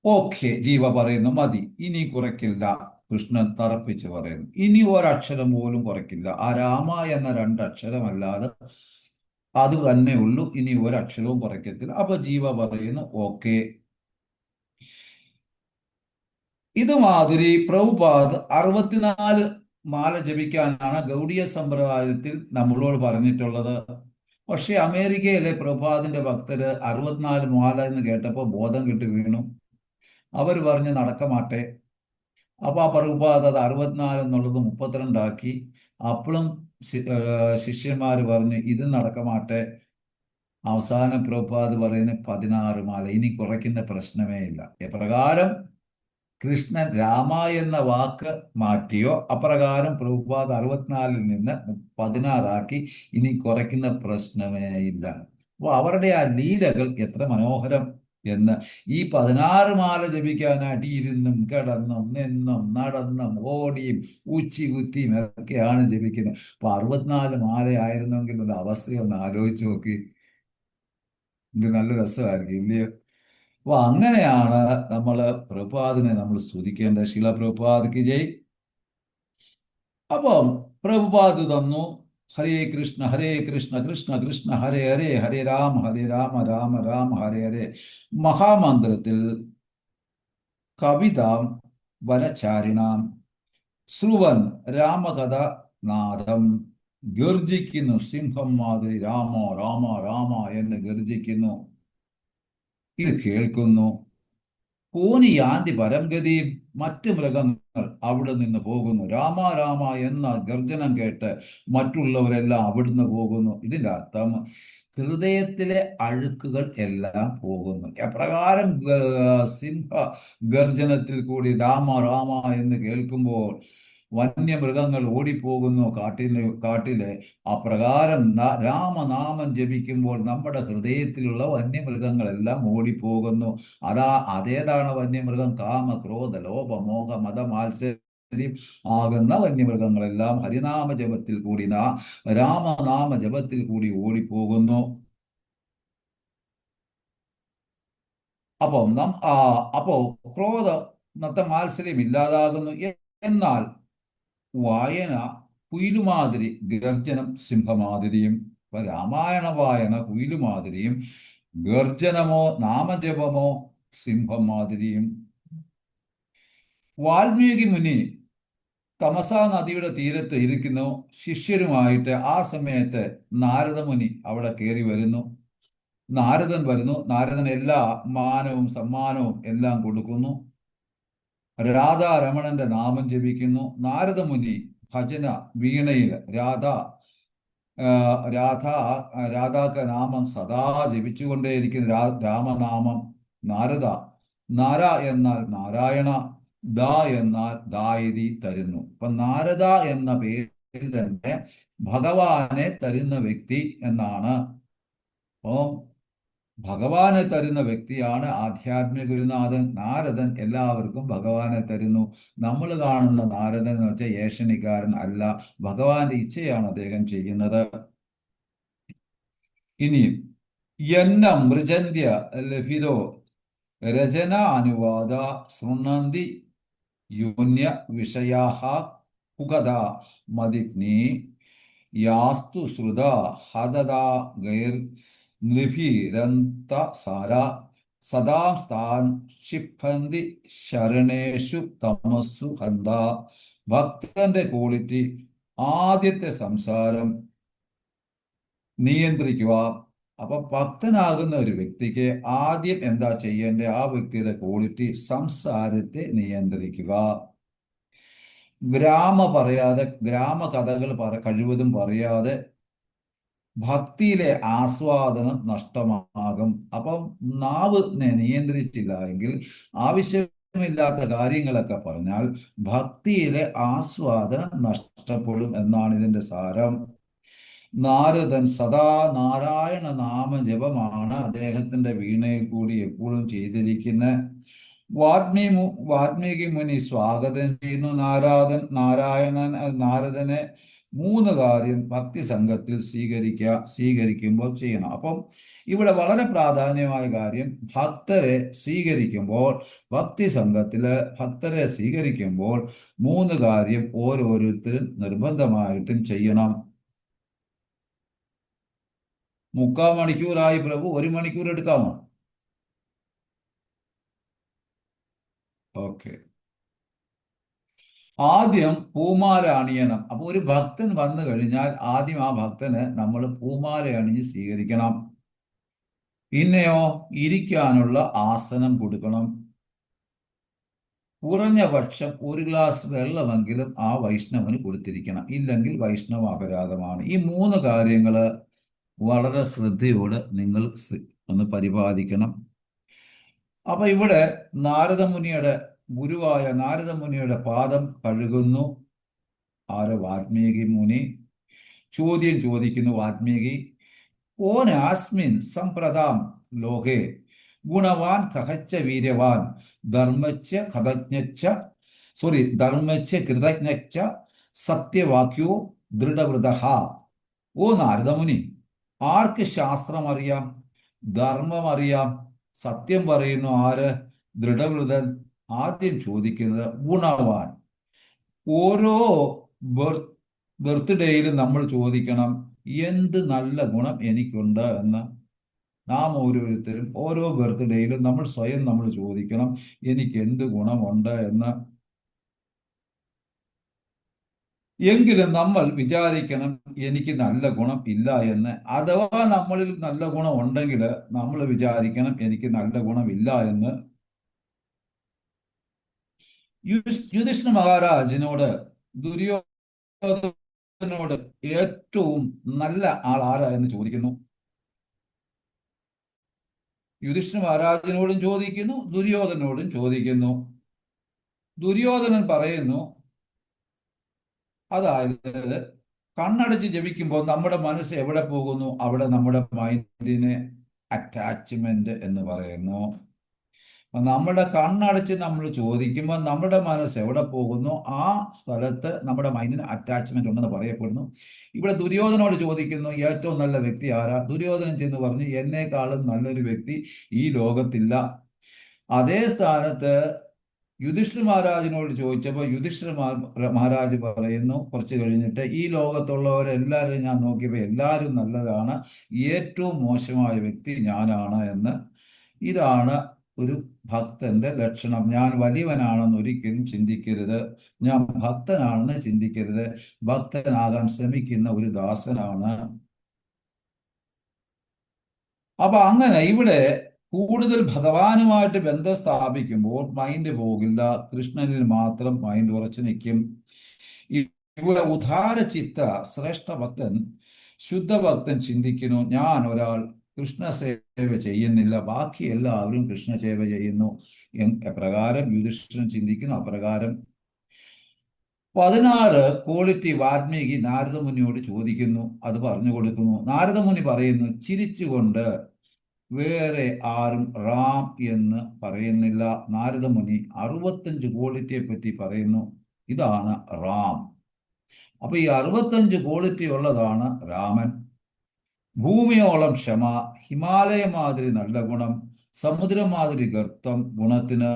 ഓക്കെ. ജീവ പറയുന്നു മതി, ഇനി കുറയ്ക്കില്ല. കൃഷ്ണൻ തറപ്പിച്ച് പറയുന്നു ഇനി ഒരക്ഷരം പോലും കുറയ്ക്കില്ല. ആ രാമ എന്ന 2 അക്ഷരമല്ലാതെ അത് തന്നെ ഉള്ളൂ, ഇനി ഒരക്ഷരവും കുറയ്ക്കത്തില്ല. അപ്പൊ ജീവ പറയുന്നു ഓക്കെ. ഇതുമാതിരി പ്രഭുപാദ് 64 മാല ജപിക്കാനാണ് ഗൗഡീയ സമ്പ്രദായത്തിൽ നമ്മളോട് പറഞ്ഞിട്ടുള്ളത്. പക്ഷെ അമേരിക്കയിലെ പ്രഭുപാദിന്റെ ഭക്തര് 64 മാല എന്ന് കേട്ടപ്പോൾ ബോധം കെട്ട് വീണു. അവർ പറഞ്ഞ് നടക്കമാട്ടെ. അപ്പൊ ആ പ്രഭുപാദ് അത് 64 എന്നുള്ളത് 32 ആക്കി. അപ്പോഴും ശിഷ്യന്മാര് പറഞ്ഞു ഇത് നടക്കമാട്ടെ. അവസാനം പ്രഭുപാദ് പറയുന്ന 16 മാല, ഇനി കുറയ്ക്കുന്ന പ്രശ്നമേ ഇല്ല. എപ്രകാരം കൃഷ്ണൻ രാമ എന്ന വാക്ക് മാറ്റിയോ അപ്രകാരം പ്രഭുപാദ് 64 നിന്ന് 16 ആക്കി. ഇനി കുറയ്ക്കുന്ന പ്രശ്നമേ ഇല്ല. അപ്പോൾ അവരുടെ ആ ലീലകൾ എത്ര മനോഹരം എന്ന്. ഈ 16 മാല ജപിക്കാനായിട്ട് ഇരുന്നും കിടന്നും നിന്നും നടന്നും ഓടിയും ഉച്ചി കുത്തിയും ഒക്കെയാണ് ജപിക്കുന്നത്. അപ്പൊ 64 മാലയായിരുന്നെങ്കിൽ ഒരു അവസ്ഥയൊന്ന് ആലോചിച്ച് നോക്കി. ഇത് നല്ല രസമായിരിക്കും ഇല്ലയോ? അപ്പൊ അങ്ങനെയാണ് നമ്മൾ പ്രഭുപാദിനെ നമ്മൾ സ്തുതിക്കേണ്ടത്. ശില പ്രഭുപാദ്ക്ക് ജയ്. അപ്പം പ്രഭുപാദ് തന്നു ഹരേ കൃഷ്ണ കൃഷ്ണ കൃഷ്ണ ഹരേ ഹരേ, ഹരേ രാമ രാമ രാമ ഹരേ ഹരേ. മഹാമന്ത്രത്തിൽ കവിതാം വനചാരിണാം ശ്രുവൻ രാമകഥ നാദം. ഗർജിക്കുന്നു സിംഹം മാതിരി രാമ രാമ രാമ എന്ന് ഗർജിക്കുന്നു. ഇത് കേൾക്കുന്നു പൂനി യാന്തി പരംഗതിയും. മറ്റ് മൃഗങ്ങൾ അവിടെ നിന്ന് പോകുന്നു. രാമ രാമ എന്ന ഗർജനം കേട്ട് മറ്റുള്ളവരെല്ലാം അവിടുന്ന് പോകുന്നു. ഇതിന്റെ അർത്ഥം ഹൃദയത്തിലെ അഴുക്കുകൾ എല്ലാം പോകുന്നു. എപ്രകാരം സിംഹ ഗർജനത്തിൽ കൂടി രാമ രാമ എന്ന് കേൾക്കുമ്പോൾ വന്യമൃഗങ്ങൾ ഓടിപ്പോകുന്നു കാട്ടിലെ അപ്രകാരം രാമനാമം ജപിക്കുമ്പോൾ നമ്മുടെ ഹൃദയത്തിലുള്ള വന്യമൃഗങ്ങളെല്ലാം ഓടിപ്പോകുന്നു. അതേതാണ് വന്യമൃഗം? കാമ, ക്രോധ, ലോഭ, മോഹ, മതമാത്സര്യം ആകുന്ന വന്യമൃഗങ്ങളെല്ലാം ഹരിനാമ ജപത്തിൽ കൂടി രാമനാമ ജപത്തിൽ കൂടി ഓടിപ്പോകുന്നു. അപ്പോ ക്രോധ, മതമാത്സര്യം ഇല്ലാതാകുന്നു. എന്നാൽ വായന കുയിലുമാതിരി, ഗർജനം സിംഹമാതിരിയും. രാമായണ വായന കുയിലുമാതിരിയും, ഗർജനമോ നാമജപമോ സിംഹം മാതിരിയും. വാൽമീകി മുനി തമസാ നദിയുടെ തീരത്ത് ഇരിക്കുന്നു ശിഷ്യരുമായിട്ട്. ആ സമയത്ത് നാരദമുനി അവിടെ കയറി വരുന്നു. നാരദൻ വരുന്നു. നാരദൻ എല്ലാ മാനവും സമ്മാനവും എല്ലാം കൊടുക്കുന്നു. രാധാരമണന്റെ നാമം ജപിക്കുന്നു. നാരദമുനി ഭജന വീണയിൽ രാധാക്ക നാമം സദാ ജപിച്ചുകൊണ്ടേയിരിക്കുന്നു. രാമനാമം. നാര എന്നാൽ നാരായണ, എന്നാൽ ദായിരി, തരുന്നു. അപ്പൊ നാരദ എന്ന പേരിൽ തന്നെ ഭഗവാനെ തരുന്ന വ്യക്തി എന്നാണ്. അപ്പോ ഭഗവാനെ തരുന്ന വ്യക്തിയാണ് ആധ്യാത്മിക ഗുരുനാഥൻ. നാരദൻ എല്ലാവർക്കും ഭഗവാനെ തരുന്നു. നമ്മൾ കാണുന്ന നാരദൻ എന്ന് വെച്ചാൽ ഏഷണിക്കാരൻ അല്ല. ഭഗവാന്റെ ഇച്ഛയാണ് അദ്ദേഹം ചെയ്യുന്നത്. ഇനി മൃജന്ത്യ ലഭിതോ രചന അനുവാദ ശൃണന്തി യോന്യ വിഷയാഹ പുകത മദിഗ്നി യാസ്തു ശ്രുത ഹദദാ ഗൈർ നൃഭിരന്ത സാര സദാം സ്ഥാൻ ക്ഷിപ്പന്തി ശരണേഷു തമസ്സു ഹന്ത. ഭക്തന്റെ ക്വാളിറ്റി: ആദ്യത്തെ സംസാരം നിയന്ത്രിക്കുക. അപ്പൊ ഭക്തനാകുന്ന ഒരു വ്യക്തിക്ക് ആദ്യം എന്താ ചെയ്യേണ്ടത്? ആ വ്യക്തിയുടെ ക്വാളിറ്റി സംസാരത്തെ നിയന്ത്രിക്കുക. ഗ്രാമകഥകൾ കഴിവതും പറയാതെ ഭക്തിയിലെ ആസ്വാദനം നഷ്ടമാകും. അപ്പം നാവിനെ നിയന്ത്രിച്ചില്ല എങ്കിൽ ആവശ്യമില്ലാത്ത കാര്യങ്ങളൊക്കെ പറഞ്ഞാൽ ഭക്തിയിലെ ആസ്വാദനം നഷ്ടപ്പെടും എന്നാണ് ഇതിന്റെ സാരം. നാരദൻ സദാ നാരായണ നാമ ജപമാണ് അദ്ദേഹത്തിന്റെ വീണയിൽ കൂടി എപ്പോഴും ചെയ്തിരിക്കുന്നത്. വാൽമീകി മുനി സ്വാഗതം ചെയ്യുന്നു നാരദനെ. 3 കാര്യം ഭക്തി സംഘത്തിൽ സ്വീകരിക്കുമ്പോൾ ചെയ്യണം. അപ്പം ഇവിടെ വളരെ പ്രാധാന്യമായ കാര്യം, ഭക്തരെ സ്വീകരിക്കുമ്പോൾ, ഭക്തി സംഘത്തില് ഭക്തരെ സ്വീകരിക്കുമ്പോൾ 3 കാര്യം ഓരോരുത്തരും നിർബന്ധമായിട്ടും ചെയ്യണം. 3/4 മണിക്കൂറായി പ്രഭു, 1 മണിക്കൂർ എടുക്കാമോ? ഓക്കെ. ആദ്യം പൂമാല അണിയണം. അപ്പൊ ഒരു ഭക്തൻ വന്നു കഴിഞ്ഞാൽ ആദ്യം ആ ഭക്തന് നമ്മൾ പൂമാല അണിഞ്ഞ് സ്വീകരിക്കണം. പിന്നെയോ ഇരിക്കാനുള്ള ആസനം കൊടുക്കണം. കുറഞ്ഞ പക്ഷം 1 ഗ്ലാസ് വെള്ളമെങ്കിലും ആ വൈഷ്ണവന് കൊടുത്തിരിക്കണം. ഇല്ലെങ്കിൽ വൈഷ്ണവ അപരാധമാണ്. ഈ 3 കാര്യങ്ങള് വളരെ ശ്രദ്ധയോടെ നിങ്ങൾ ഒന്ന് പരിപാലിക്കണം. അപ്പൊ ഇവിടെ ഗുരുവായ നാരദമുനിയുടെ പാദം കഴുകുന്നു വാൽമീകി മുനി. ചോദ്യം ചോദിക്കുന്നു വാൽമീകി: ഓനാസ്മിൻ സമ്പ്രദാം ലോകേ ഗുണവാൻ കഹച്ച വീര്യവാൻ ധർമ്മച്ച കൃതജ്ഞച്ച സത്യവാക്യോ ദൃഢവൃതഃ. ഓ നാരദമുനി, ആർക്ക് ശാസ്ത്രം അറിയാം, ധർമ്മം അറിയാം, സത്യം പറയുന്നു ആര്? ദൃഢവൃതൻ. ആദ്യം ചോദിക്കുന്നത് ഗുണവാൻ. ഓരോ ബർത്ത്ഡേയിലും നമ്മൾ ചോദിക്കണം എന്ത് നല്ല ഗുണം എനിക്കുണ്ട് എന്ന്. നാം ഓരോരുത്തരും ഓരോ ബർത്ത്ഡേയിലും നമ്മൾ സ്വയം ചോദിക്കണം എനിക്ക് എന്ത് ഗുണമുണ്ട് എന്ന്. എങ്കിലും നമ്മൾ വിചാരിക്കണം എനിക്ക് നല്ല ഗുണം ഇല്ല എന്ന്. അഥവാ നമ്മളിൽ നല്ല ഗുണം ഉണ്ടെങ്കിൽ നമ്മൾ വിചാരിക്കണം എനിക്ക് നല്ല ഗുണമില്ല എന്ന്. യുധിഷ്ഠിര മഹാരാജിനോട് ദുര്യോധനോട് ഏറ്റവും നല്ല ആൾ ആരാ എന്ന് ചോദിക്കുന്നു. യുധിഷ്ഠിര മഹാരാജിനോടും ചോദിക്കുന്നു, ദുര്യോധനോടും ചോദിക്കുന്നു. ദുര്യോധനൻ പറയുന്നു അതായത് കണ്ണടച്ച് ജപിക്കുമ്പോൾ നമ്മുടെ മനസ്സ് എവിടെ പോകുന്നു? അവിടെ നമ്മുടെ മൈൻഡിന് അറ്റാച്ച്മെന്റ് എന്ന് പറയുന്നു. നമ്മുടെ കണ്ണടച്ച് നമ്മൾ ചോദിക്കുമ്പോൾ നമ്മുടെ മനസ്സ് എവിടെ പോകുന്നു ആ സ്ഥലത്ത് നമ്മുടെ മൈൻഡിന് അറ്റാച്ച്മെന്റ് ഉണ്ടെന്ന് പറയപ്പെടുന്നു. ഇവിടെ ദുര്യോധനോട് ചോദിക്കുന്നു, ഏറ്റവും നല്ല വ്യക്തി ആരാ? ദുര്യോധനൻ ചെന്ന് പറഞ്ഞു, എന്നെക്കാളും നല്ലൊരു വ്യക്തി ഈ ലോകത്തില്ല. അതേ സ്ഥാനത്ത് യുധിഷ്ഠിർ മഹാരാജിനോട് ചോദിച്ചപ്പോൾ യുധിഷ്ഠിർ മഹാരാജ് പറയുന്നു കുറച്ച് കഴിഞ്ഞിട്ട്, ഈ ലോകത്തുള്ളവരെല്ലാവരും ഞാൻ നോക്കിയപ്പോൾ എല്ലാവരും നല്ലതാണ്, ഏറ്റവും മോശമായ വ്യക്തി ഞാനാണ് എന്ന്. ഇതാണ് ഒരു ഭക്തന്റെ ലക്ഷണം. ഞാൻ വലിയവനാണെന്ന് ഒരിക്കലും ചിന്തിക്കരുത്, ഞാൻ ഭക്തനാണെന്ന് ചിന്തിക്കരുത്. ഭക്തനാകാൻ ശ്രമിക്കുന്ന ഒരു ദാസനാണ്. അപ്പൊ അങ്ങനെ ഇവിടെ കൂടുതൽ ഭഗവാനുമായിട്ട് ബന്ധം സ്ഥാപിക്കുമ്പോൾ മൈൻഡ് പോകില്ല, കൃഷ്ണനിൽ മാത്രം മൈൻഡ് ഉറച്ചു നിൽക്കും. ഇവിടെ ഉദാര ചിത്ത ശ്രേഷ്ഠ ഭക്തൻ, ശുദ്ധഭക്തൻ ചിന്തിക്കുന്നു, ഞാൻ ഒരാൾ കൃഷ്ണസേവ ചെയ്യുന്നില്ല, ബാക്കി എല്ലാവരും കൃഷ്ണസേവ ചെയ്യുന്നു. എപ്രകാരം യുധിഷ്ഠിരൻ ചിന്തിക്കുന്നു അപ്രകാരം. 16 ക്വാളിറ്റി വാൽമീകി നാരദമുനിയോട് ചോദിക്കുന്നു, അത് പറഞ്ഞു കൊടുക്കുന്നു. നാരദമുനി പറയുന്നു, ചിരിച്ചുകൊണ്ട്, വേറെ ആരും റാം എന്ന് പറയുന്നില്ല. നാരദമുനി 65 ക്വാളിറ്റിയെ പറ്റി പറയുന്നു, ഇതാണ് റാം. അപ്പൊ ഈ 65 ക്വാളിറ്റി ഉള്ളതാണ് രാമൻ. ഭൂമിയോളം ക്ഷമ, ഹിമാലയ മാതിരി നല്ല ഗുണം, സമുദ്രം മാതിരി ഗർത്തം ഗുണത്തിന്,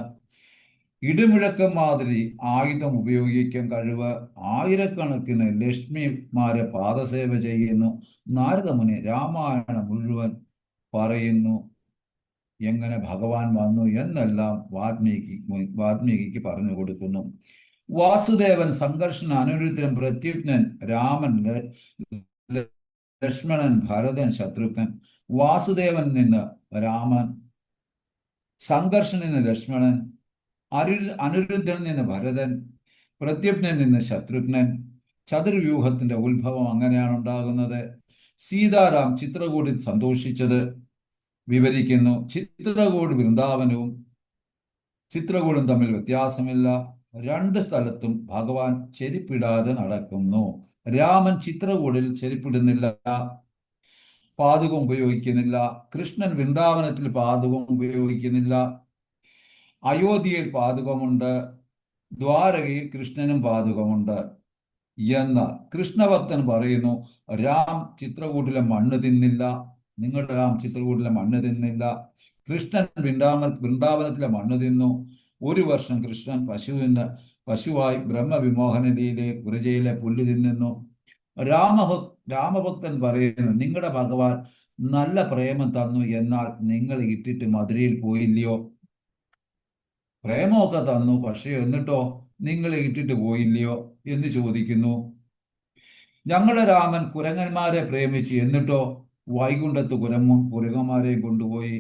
ഇടിമുഴക്കം മാതിരി ആയുധം ഉപയോഗിക്കാൻ കഴിവ്, ആയിരക്കണക്കിന് ലക്ഷ്മിമാരെ പാദസേവ ചെയ്യുന്നു. നാരദമുനി രാമായണം മുഴുവൻ പറയുന്നു, എങ്ങനെ ഭഗവാൻ വന്നു എന്നെല്ലാം വാൽമീകിക്ക് പറഞ്ഞു കൊടുക്കുന്നു. വാസുദേവൻ, സംഘർഷണൻ, അനിരുദ്ധൻ, പ്രത്യുഘ്നൻ, രാമൻ, ലക്ഷ്മണൻ, ഭരതൻ, ശത്രുഘ്നൻ. വാസുദേവൻ നിന്ന് രാമൻ, സംഘർഷനിൽ നിന്ന് ലക്ഷ്മണൻ, അനിരുദ്ധനിൽ നിന്ന് ഭരതൻ, പ്രത്യുഘ്നൻ നിന്ന് ശത്രുഘ്നൻ. ചതുർവ്യൂഹത്തിന്റെ ഉത്ഭവം അങ്ങനെയാണ് ഉണ്ടാകുന്നത്. സീതാറാം ചിത്രകൂടിൽ സന്തോഷിച്ചത് വിവരിക്കുന്നു. ചിത്രകൂട് വൃന്ദാവനവും ചിത്രകൂടും തമ്മിൽ വ്യത്യാസമില്ല. രണ്ട് സ്ഥലത്തും ഭഗവാൻ ചെരിപ്പിടാതെ നടക്കുന്നു. രാമൻ ചിത്രകൂടിൽ ചെരിപ്പിടുന്നില്ല, പാതുകം ഉപയോഗിക്കുന്നില്ല. കൃഷ്ണൻ വൃന്ദാവനത്തിൽ പാതുകം ഉപയോഗിക്കുന്നില്ല. അയോധ്യയിൽ പാതുകമുണ്ട്, ദ്വാരകയിൽ കൃഷ്ണനും പാതുകമുണ്ട്. എന്നാൽ കൃഷ്ണഭക്തൻ പറയുന്നു, രാം ചിത്രകൂട്ടിലെ മണ്ണ് തിന്നില്ല, നിങ്ങളുടെ രാം ചിത്രകൂട്ടിലെ മണ്ണ് തിന്നില്ല. കൃഷ്ണൻ വൃന്ദാവനത്തിലെ മണ്ണ് തിന്നു. ഒരു വർഷം കൃഷ്ണൻ പശുവായി ബ്രഹ്മവിമോഹനയിലെ വ്രജയിലെ പുല്ല് തിന്നുന്നു. രാമഭക്തൻ പറയുന്നു, നിങ്ങളുടെ ഭഗവാൻ നല്ല പ്രേമം തന്നു, എന്നാൽ നിങ്ങൾ ഇട്ടിട്ട് മധുരയിൽ പോയില്ലയോ? പ്രേമമൊക്കെ തന്നു, പക്ഷേ എന്നിട്ടോ നിങ്ങൾ ഇട്ടിട്ട് പോയില്ലയോ എന്ന് ചോദിക്കുന്നു. ഞങ്ങളുടെ രാമൻ കുരങ്ങന്മാരെ പ്രേമിച്ച്, എന്നിട്ടോ വൈകുണ്ഠത്ത് കുരങ്ങന്മാരെയും കൊണ്ടുപോയി.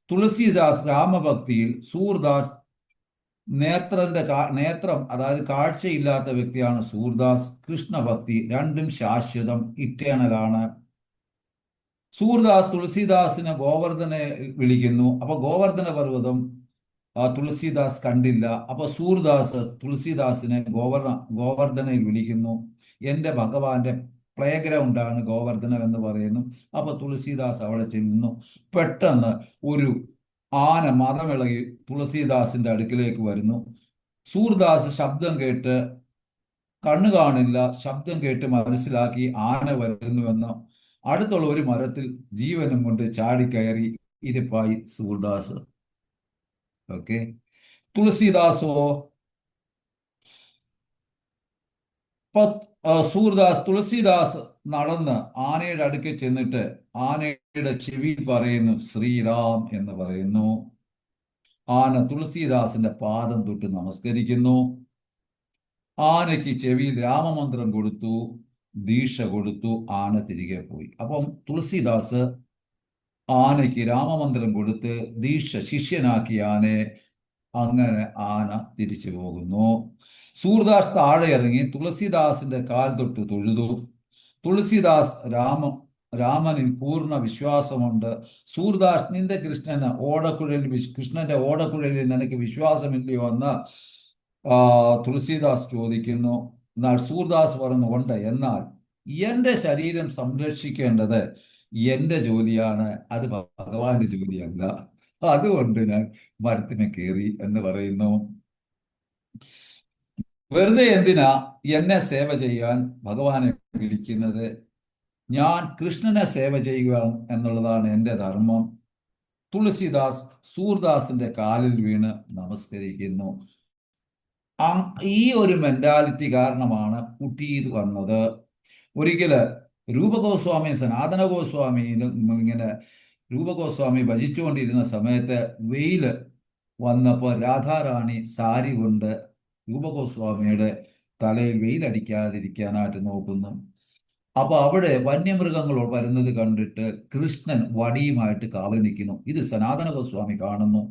തുളസീദാസ് രാമഭക്തിയിൽ, സൂർദാസ് നേത്രം അതായത് കാഴ്ചയില്ലാത്ത വ്യക്തിയാണ് സൂർദാസ്. കൃഷ്ണഭക്തി രണ്ടും ശാശ്വതം, ഇറ്റേണലാണ്. സൂർദാസ് തുളസീദാസിനെ ഗോവർദ്ധനെ വിളിക്കുന്നു. അപ്പൊ ഗോവർദ്ധന പർവ്വതം തുളസീദാസ് കണ്ടില്ല. അപ്പൊ സൂർദാസ് തുളസീദാസിനെ ഗോവർദ്ധനയിൽ വിളിക്കുന്നു. എൻ്റെ ഭഗവാന്റെ പ്ലേ ഗ്രൗണ്ടാണ് ഗോവർദ്ധനം എന്ന് പറയുന്നു. അപ്പൊ തുളസീദാസ് അവിടെ ചെല്ലുന്നു. പെട്ടെന്ന് ഒരു ആന മതമിളകി തുളസീദാസിന്റെ അടുക്കിലേക്ക് വരുന്നു. സൂർദാസ് ശബ്ദം കേട്ട്, കണ്ണു കാണില്ല, ശബ്ദം കേട്ട് മനസ്സിലാക്കി ആന വരുന്നുവെന്ന് അടുത്തുള്ള ഒരു മരത്തിൽ ജീവനും കൊണ്ട് ചാടിക്കയറി ഇരിപ്പായി സൂർദാസ്. ഓക്കെ, തുളസീദാസോ? തുളസീദാസ് നടന്ന് ആനയുടെ അടുക്കൽ ചെന്നിട്ട് ആനയുടെ ചെവിയിൽ പറയുന്നു, ശ്രീരാം എന്ന് പറയുന്നു. ആന തുളസീദാസിന്റെ പാദം തൊട്ട് നമസ്കരിക്കുന്നു. ആനയ്ക്ക് ചെവിയിൽ രാമമന്ത്രം കൊടുത്തു, ദീക്ഷ കൊടുത്തു. ആന തിരികെ പോയി. അപ്പം തുളസീദാസ് ആനയ്ക്ക് രാമമന്ത്രം കൊടുത്ത് ദീക്ഷ ശിഷ്യനാക്കി ആനയെ. അങ്ങനെ ആന തിരിച്ചു പോകുന്നു. സൂർദാസ് താഴെ ഇറങ്ങി തുളസീദാസിന്റെ കാൽ തൊട്ട് തൊഴുതു. തുളസീദാസ് രാമനിൽ പൂർണ്ണ വിശ്വാസമുണ്ട്. സൂർദാസ്, നിന്റെ കൃഷ്ണന്റെ ഓടക്കുഴലിൽ നിനക്ക് വിശ്വാസമില്ലയോ എന്ന് തുളസീദാസ് ചോദിക്കുന്നു. എന്നാൽ സൂർദാസ് പറഞ്ഞുകൊണ്ട്, എന്നാൽ എൻ്റെ ശരീരം സംരക്ഷിക്കേണ്ടത് എൻ്റെ ജോലിയാണ്, അത് ഭഗവാന്റെ ജോലിയല്ല. അതുകൊണ്ട് ഞാൻ മരത്തിനെ കയറി എന്ന് പറയുന്നു. വെറുതെ എന്തിനാ എന്നെ സേവ ചെയ്യാൻ ഭഗവാനെ വിളിക്കുന്നത്? ഞാൻ കൃഷ്ണനെ സേവ ചെയ്യുക എന്നുള്ളതാണ് എൻ്റെ ധർമ്മം. തുളസിദാസ് സൂർദാസിന്റെ കാലിൽ വീണ് നമസ്കരിക്കുന്നു. ഈ ഒരു മെന്റാലിറ്റി കാരണമാണ് കുട്ടീർ വന്നത്. ഒരിക്കല് രൂപഗോസ്വാമി സനാതന ഗോസ്വാമിയിലും ഇങ്ങനെ രൂപഗോസ്വാമി ഭജിച്ചുകൊണ്ടിരുന്ന സമയത്ത് വെയില് വന്നപ്പോൾ രാധാറാണി സാരി കൊണ്ട് രൂപഗോസ്വാമിയുടെ തലയിൽ വെയിലടിക്കാതിരിക്കാനായിട്ട് നോക്കുന്നു. അപ്പൊ അവിടെ വന്യമൃഗങ്ങൾ വരുന്നത് കണ്ടിട്ട് കൃഷ്ണൻ വടിയുമായിട്ട് കാവൽ നിൽക്കുന്നു. ഇത് സനാതന ഗോസ്വാമി കാണുന്നു.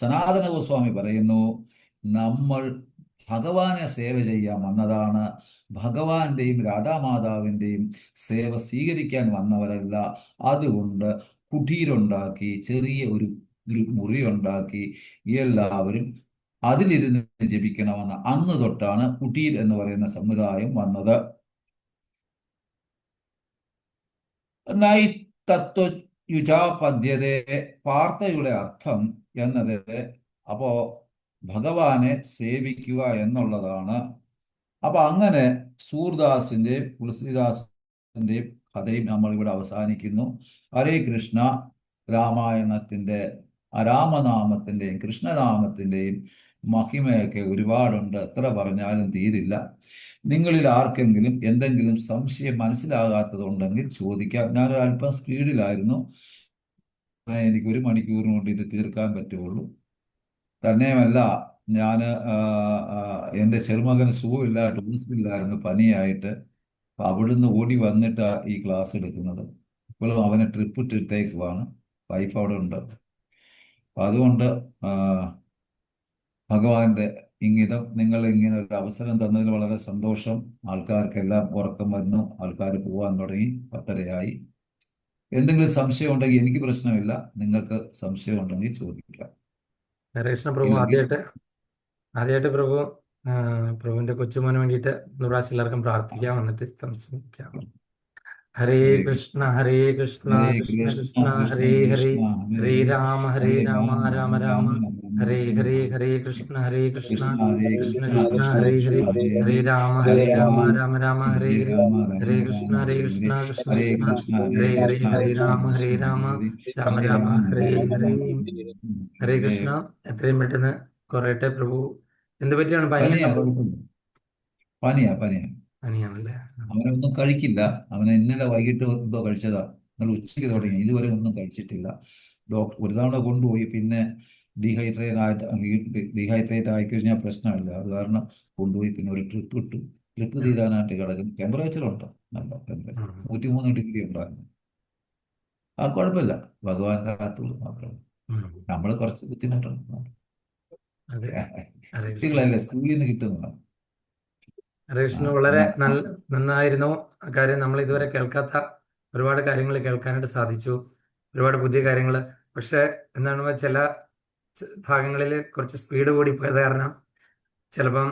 സനാതന ഗോസ്വാമി പറയുന്നു, നമ്മൾ ഭഗവാനെ സേവ ചെയ്യാൻ വന്നതാണ്, ഭഗവാന്റെയും രാധാമാതാവിൻ്റെയും സേവ സ്വീകരിക്കാൻ വന്നവരല്ല. അതുകൊണ്ട് കുടീരുണ്ടാക്കി, ചെറിയ ഒരു മുറി ഉണ്ടാക്കി എല്ലാവരും അതിലിരുന്ന് ജപിക്കണമെന്ന്. അന്ന് തൊട്ടാണ് കുടീർ എന്ന് പറയുന്ന സമുദായം വന്നത്. നൈ തത്വയുജാപദ്യതേ, വാർത്തയുടെ അർത്ഥം എന്നത് അപ്പോ ഭഗവാനെ സേവിക്കുക എന്നുള്ളതാണ്. അപ്പൊ അങ്ങനെ സൂർദാസിന്റെ തുളസിദാസിന്റെ കഥയും നമ്മൾ ഇവിടെ അവസാനിക്കുന്നു. ഹരേ കൃഷ്ണ. രാമായണത്തിന്റെ രാമനാമത്തിന്റെയും കൃഷ്ണനാമത്തിന്റെയും മഹിമയൊക്കെ ഒരുപാടുണ്ട്, എത്ര പറഞ്ഞാലും തീരില്ല. നിങ്ങളിൽ ആർക്കെങ്കിലും എന്തെങ്കിലും സംശയം മനസ്സിലാകാത്തതുണ്ടെങ്കിൽ ചോദിക്കാം. ഞാനൊരു അല്പം സ്പീഡിലായിരുന്നു. എനിക്ക് 1 മണിക്കൂറിനുകൊണ്ട് ഇത് തീർക്കാൻ പറ്റുള്ളൂ. തന്നെയുമല്ല, ഞാൻ എൻ്റെ ചെറുമകന് സുഖമില്ല, ടൂറിസ്റ്റിലായിരുന്നു, പനിയായിട്ട്. അപ്പൊ അവിടുന്ന് ഓടി വന്നിട്ട് ഈ ക്ലാസ് എടുക്കുന്നത്. ഇപ്പോഴും അവനെ ട്രിപ്പ് ഇട്ടിട്ടേക്കുവാണ്. വൈഫ് അവിടെ ഉണ്ട്. അപ്പൊ അതുകൊണ്ട് ഭഗവാന്റെ ഇംഗിതം, നിങ്ങൾ ഇങ്ങനെ ഒരു അവസരം തന്നതിൽ വളരെ സന്തോഷം. ആൾക്കാർക്കെല്ലാം ഉറക്കം വന്നു, ആൾക്കാർ പോകാൻ തുടങ്ങി, 10:30 എന്തെങ്കിലും സംശയം ഉണ്ടെങ്കിൽ എനിക്ക് പ്രശ്നമില്ല, നിങ്ങൾക്ക് സംശയം ഉണ്ടെങ്കിൽ ചോദിക്കാം. കൃഷ്ണ പ്രഭു, ഇല്ലെങ്കിൽ ആദ്യമായിട്ട് പ്രഭു പ്രഭുവിന്റെ കൊച്ചുമോന് വേണ്ടിയിട്ട് ഒരു പ്രാവശ്യം എല്ലാവർക്കും പ്രാർത്ഥിക്കാം, എന്നിട്ട് സംസാരിക്കാം. ഹരേ ഹരേ കൃഷ്ണ ഹരേ കൃഷ്ണ ഹരേ കൃഷ്ണ കൃഷ്ണ കൃഷ്ണ കൃഷ്ണ ഹരേ ഹരേ കൃഷ്ണ ഹരേ രാമ രാമ രാമ ഹരേ ഹരേ ഹരേ ഹരേ കൃഷ്ണ കൃഷ്ണ കൃഷ്ണ ഹരേ കൃഷ്ണ കൃഷ്ണ കൃഷ്ണ കൃഷ്ണ ഹരേ കൃഷ്ണ ഹരേ ഹരേ ഹരേ ഹരേ രാമ രാമ രാമ ഹരേ ഹരേ ഹരേ രാമ ഹരേ രാമ കൃഷ്ണ രാമ ഹരേ കൃഷ്ണ ഹരേ കൃഷ്ണ ഹരേ കൃഷ്ണ കൃഷ്ണ ഹരേ ഹരേ ഹരേ കൃഷ്ണ ഹരേ കൃഷ്ണ രാമ കൃഷ്ണ രാമ ഹരേ രാമ ഹരേ ഹരേ ഹരേ. ഹരേ ഹരേ. കൃഷ്ണ. എത്രയും പെട്ടെന്ന് കുറയട്ടെ പ്രഭു. എന്ത് പറ്റിയാണ്? പനിയാ, പനിയാണ് പ്രഭു? കുഴപ്പമില്ല. പനിയാ. പനിയാണല്ലേ? അവനൊന്നും കഴിക്കില്ല. അവനെ ഇന്നലെ വൈകിട്ട് എന്തോ കഴിച്ചതാ. ഇന്നലെ ഉച്ചയ്ക്ക് തുടങ്ങി, ഇതുവരെ ഒന്നും കഴിച്ചിട്ടില്ല. ഡോക്ടർ ഒരു തവണ കൊണ്ടുപോയി, പിന്നെ ഡീഹൈഡ്രേറ്റ് ആയിക്കഴിഞ്ഞാൽ പ്രശ്നമില്ല. അത് കാരണം കൊണ്ടുപോയി, പിന്നെ ഒരു ട്രിപ്പ് ഇട്ടു. ട്രിപ്പ് തീരാനായിട്ട് കിടക്കും. ടെമ്പറേച്ചർ ഉണ്ട്, നല്ല ടെമ്പറേച്ചർ, 103 ഉണ്ടായിരുന്നു. ആ കുഴപ്പമില്ല, ഭഗവാൻ കാത്തുള്ളൂ മാത്രം. നമ്മൾ കുറച്ച് ബുദ്ധിമുട്ടുണ്ട്. അതെ. ഹരേ കൃഷ്ണ. കുട്ടികളല്ലേ, സ്കൂളിൽ നിന്ന് കിട്ടുന്നതാണ്. ഹരേ കൃഷ്ണ. വളരെ നന്നായിരുന്നു. കാര്യം നമ്മൾ ഇതുവരെ കേൾക്കാത്ത ഒരുപാട് കാര്യങ്ങൾ കേൾക്കാനായിട്ട് സാധിച്ചു, ഒരുപാട് പുതിയ കാര്യങ്ങൾ. പക്ഷെ എന്താണ് ചില ഭാഗങ്ങളിൽ കുറച്ച് സ്പീഡ് കൂടി പോയത് കാരണം ചിലപ്പം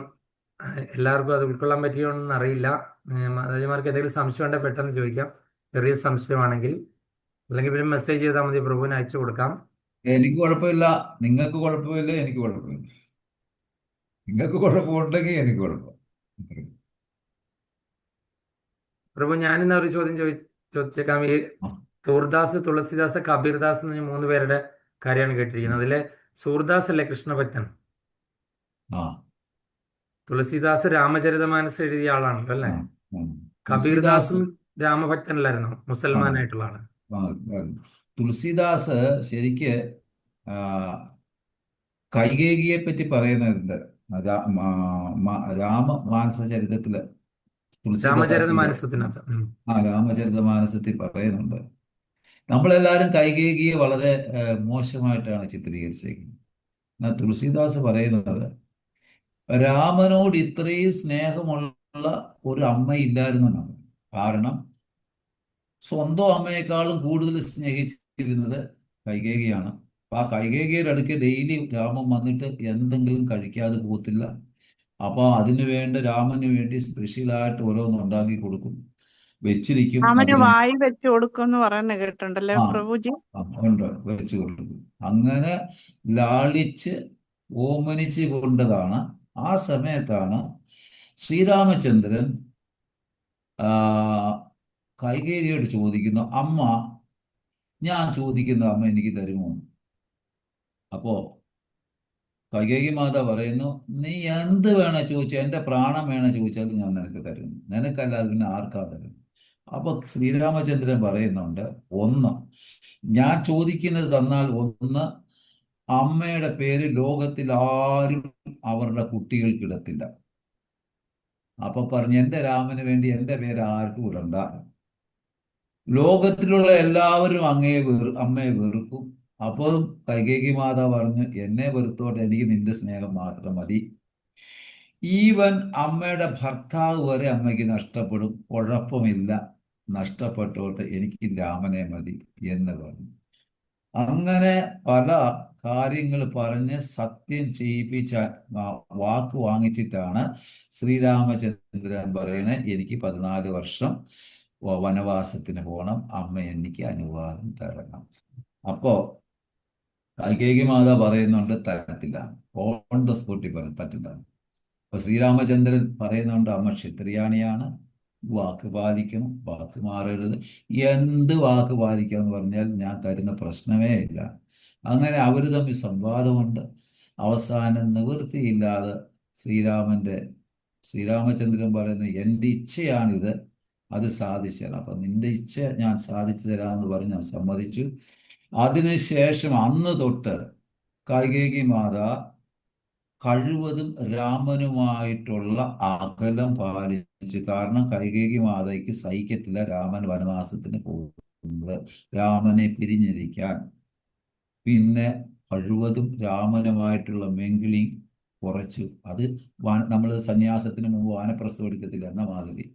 എല്ലാവർക്കും അത് ഉൾക്കൊള്ളാൻ പറ്റിയോന്ന് അറിയില്ല. മാതാജിമാർക്ക് എന്തെങ്കിലും സംശയം ഉണ്ടെങ്കിൽ പെട്ടെന്ന് ചോദിക്കാം, ചെറിയ സംശയമാണെങ്കിൽ. അല്ലെങ്കിൽ പിന്നെ മെസ്സേജ് ചെയ്താൽ മതി, പ്രഭുവിന് അയച്ചു കൊടുക്കാം. എനിക്ക് കുഴപ്പമില്ല, നിങ്ങൾക്ക് കുഴപ്പമില്ല, എനിക്ക് കുഴപ്പമില്ല. നിങ്ങൾക്ക് കുഴപ്പമുണ്ടെങ്കിൽ എനിക്ക് കുഴപ്പം. പ്രഭു, ഞാനിന്ന് ഒരു ചോദ്യം ചോദിച്ചേക്കാം. ഈ സൂർദാസ്, തുളസിദാസ്, കബീർദാസ് എന്ന 3 പേരുടെ കാര്യമാണ് കേട്ടിരിക്കുന്നത്. അതിലെ സൂർദാസ് അല്ലേ കൃഷ്ണഭക്തൻ? ആ തുളസിദാസ് രാമചരിതമാനസ് എഴുതിയ ആളാണല്ലോ അല്ലേ? ആ, ആ. കബീർദാസും രാമഭക്തനല്ലായിരുന്നു, മുസൽമാനായിട്ടുള്ള ആള്. തുളസിദാസ് ശരിക്ക് കൈകേകിയെ പറ്റി പറയുന്നുണ്ട്. രാമമാനസ ചരിതത്തില് രാമചരിതമാനസത്തിനകത്ത്. രാമചരിതമാനസത്തിൽ പറയുന്നുണ്ട്. നമ്മളെല്ലാരും കൈകേകിയെ വളരെ മോശമായിട്ടാണ് ചിത്രീകരിച്ചേക്കുന്നത്. എന്നാൽ തുളസിദാസ് പറയുന്നത് രാമനോട് ഇത്രയും സ്നേഹമുള്ള ഒരു അമ്മയില്ലായിരുന്നു എന്നാണ്. കാരണം സ്വന്തം അമ്മയെക്കാളും കൂടുതൽ സ്നേഹിച്ചിരുന്നത് കൈകേകിയാണ്. അപ്പൊ ആ കൈകേകിയുടെ അടുക്ക് ഡെയിലി രാമൻ വന്നിട്ട് എന്തെങ്കിലും കഴിക്കാതെ പോകത്തില്ല. അപ്പോൾ അതിനു വേണ്ട രാമന് വേണ്ടി സ്പെഷ്യലായിട്ട് ഓരോന്ന് ഉണ്ടാക്കി കൊടുക്കും, വെച്ചിരിക്കും. അവന് അതിന് വായി വെച്ച് കൊടുക്കുമെന്ന് പറയുന്നത് കേട്ടിട്ടുണ്ടല്ലേ ആ പ്രഭുജി? ഉണ്ട്, വെച്ച് കൊടുക്കും. അങ്ങനെ ലാളിച്ച് ഓമനിച്ച് കൊണ്ടതാണ്. ആ സമയത്താണ് ശ്രീരാമചന്ദ്രൻ ആ, കൈകേയിയോട് ചോദിക്കുന്നു, അമ്മ, ഞാൻ ചോദിക്കുന്ന അമ്മ എനിക്ക് തരുമോ? അപ്പോ കൈകേയി മാത പറയുന്നു, നീ എന്ത് വേണ ചോദിച്ചാൽ, എന്റെ പ്രാണം വേണ ചോദിച്ചാൽ ഞാൻ നിനക്ക് തരും, നിനക്കല്ലാതെ പിന്നെ ആർക്കാ തരും? അപ്പൊ ശ്രീരാമചന്ദ്രൻ പറയുന്നുണ്ട്, ഒന്ന്, ഞാൻ ചോദിക്കുന്നത് തന്നാൽ, ഒന്ന്, അമ്മയുടെ പേര് ലോകത്തിൽ ആരും അവരുടെ കുട്ടികൾക്കിടത്തില്ല. അപ്പൊ പറഞ്ഞു, എന്റെ രാമന് വേണ്ടി എന്റെ പേര് ആർക്കും ഇടണ്ട. ലോകത്തിലുള്ള എല്ലാവരും അമ്മയെ വെറുക്കും. അപ്പോൾ കൈകേയി മാതാ പറഞ്ഞു, എന്നെ വെറുത്തോട്ടെ, എനിക്ക് നിന്റെ സ്നേഹം മാത്രം മതി. ഈവൻ അമ്മയുടെ ഭർത്താവ് വരെ അമ്മയ്ക്ക് നഷ്ടപ്പെടും, കുഴപ്പമില്ല, നഷ്ടപ്പെട്ടോട്ടെ, എനിക്ക് രാമനെ മതി എന്ന് പറഞ്ഞു. അങ്ങനെ പല കാര്യങ്ങൾ പറഞ്ഞ് സത്യം ചെയ്യിപ്പിച്ച വാക്ക് വാങ്ങിച്ചിട്ടാണ് ശ്രീരാമചന്ദ്രൻ പറയണേ, എനിക്ക് 14 വർഷം വനവാസത്തിന് പോകണം, അമ്മ എനിക്ക് അനുവാദം തരണം. അപ്പോ കൈകേയി മാത പറയുന്നുണ്ട്, തരത്തില്ല, ഓൺ ദ സ്പോട്ടിൽ പറ്റില്ല. അപ്പൊ ശ്രീരാമചന്ദ്രൻ പറയുന്നുണ്ട്, അമ്മ ക്ഷത്രിയാണിയാണ്, വാക്ക് പാലിക്കണം, വാക്ക് മാറരുത്. എന്ത് വാക്ക് പാലിക്കുക എന്ന് പറഞ്ഞാൽ ഞാൻ തരുന്ന പ്രശ്നമേ ഇല്ല. അങ്ങനെ അവർ തമ്മിൽ സംവാദമുണ്ട്. അവസാനം നിവൃത്തിയില്ലാതെ ശ്രീരാമചന്ദ്രൻ പറയുന്നത്, എൻ്റെ ഇച്ഛയാണിത്, അത് സാധിച്ചു തരാം. അപ്പൊ നിന്റെ ഇച്ഛ ഞാൻ സാധിച്ചു തരാമെന്ന് പറഞ്ഞ് ഞാൻ സമ്മതിച്ചു. അതിനുശേഷം അന്ന് തൊട്ട് കൈകേയി മാത കഴിവതും രാമനുമായിട്ടുള്ള അകലം പാലിച്ചു. കാരണം കൈകേയി മാതയ്ക്ക് സഹിക്കത്തില്ല രാമൻ വനവാസത്തിന് പോകുന്നത്, രാമനെ പിരിഞ്ഞിരിക്കാൻ. പിന്നെ കഴിവതും രാമനുമായിട്ടുള്ള മെങ്കിളിങ് കുറച്ചു. അത് നമ്മൾ സന്യാസത്തിന് മുമ്പ് വാനപ്രസ്ഥം എടുക്കത്തില്ല എന്ന മാതിരി.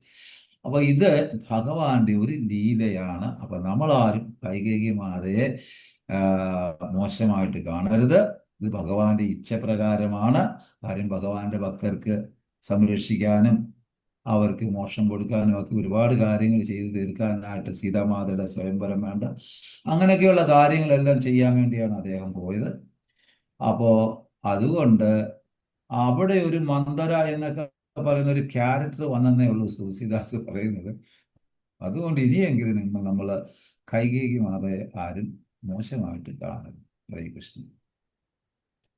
അപ്പൊ ഇത് ഭഗവാന്റെ ഒരു ലീലയാണ്. അപ്പൊ നമ്മളാരും കൈകേയി മാതയെ മോശമായിട്ട് കാണരുത്. ഇത് ഭഗവാന്റെ ഇച്ഛപ്രകാരമാണ്. കാര്യം ഭഗവാന്റെ ഭക്തർക്ക് സംരക്ഷിക്കാനും അവർക്ക് മോക്ഷം കൊടുക്കാനും ഒക്കെ ഒരുപാട് കാര്യങ്ങൾ ചെയ്തു തീർക്കാനായിട്ട് സീതാമാതയുടെ സ്വയംവരം വേണ്ട, അങ്ങനെയൊക്കെയുള്ള കാര്യങ്ങളെല്ലാം ചെയ്യാൻ വേണ്ടിയാണ് അദ്ദേഹം പോയത്. അപ്പോ അതുകൊണ്ട് അവിടെ ഒരു മന്ദര എന്നൊക്കെ പറയുന്ന ഒരു ക്യാരക്ടർ വന്നേ ഉള്ളൂ തുളസിദാസ് പറയുന്നത്. അതുകൊണ്ട് ഇനിയെങ്കിലും നമ്മൾ കൈകേയി മാതയെ ആരും മോശമായിട്ട് കാണരുത്. ഹരേ കൃഷ്ണൻ.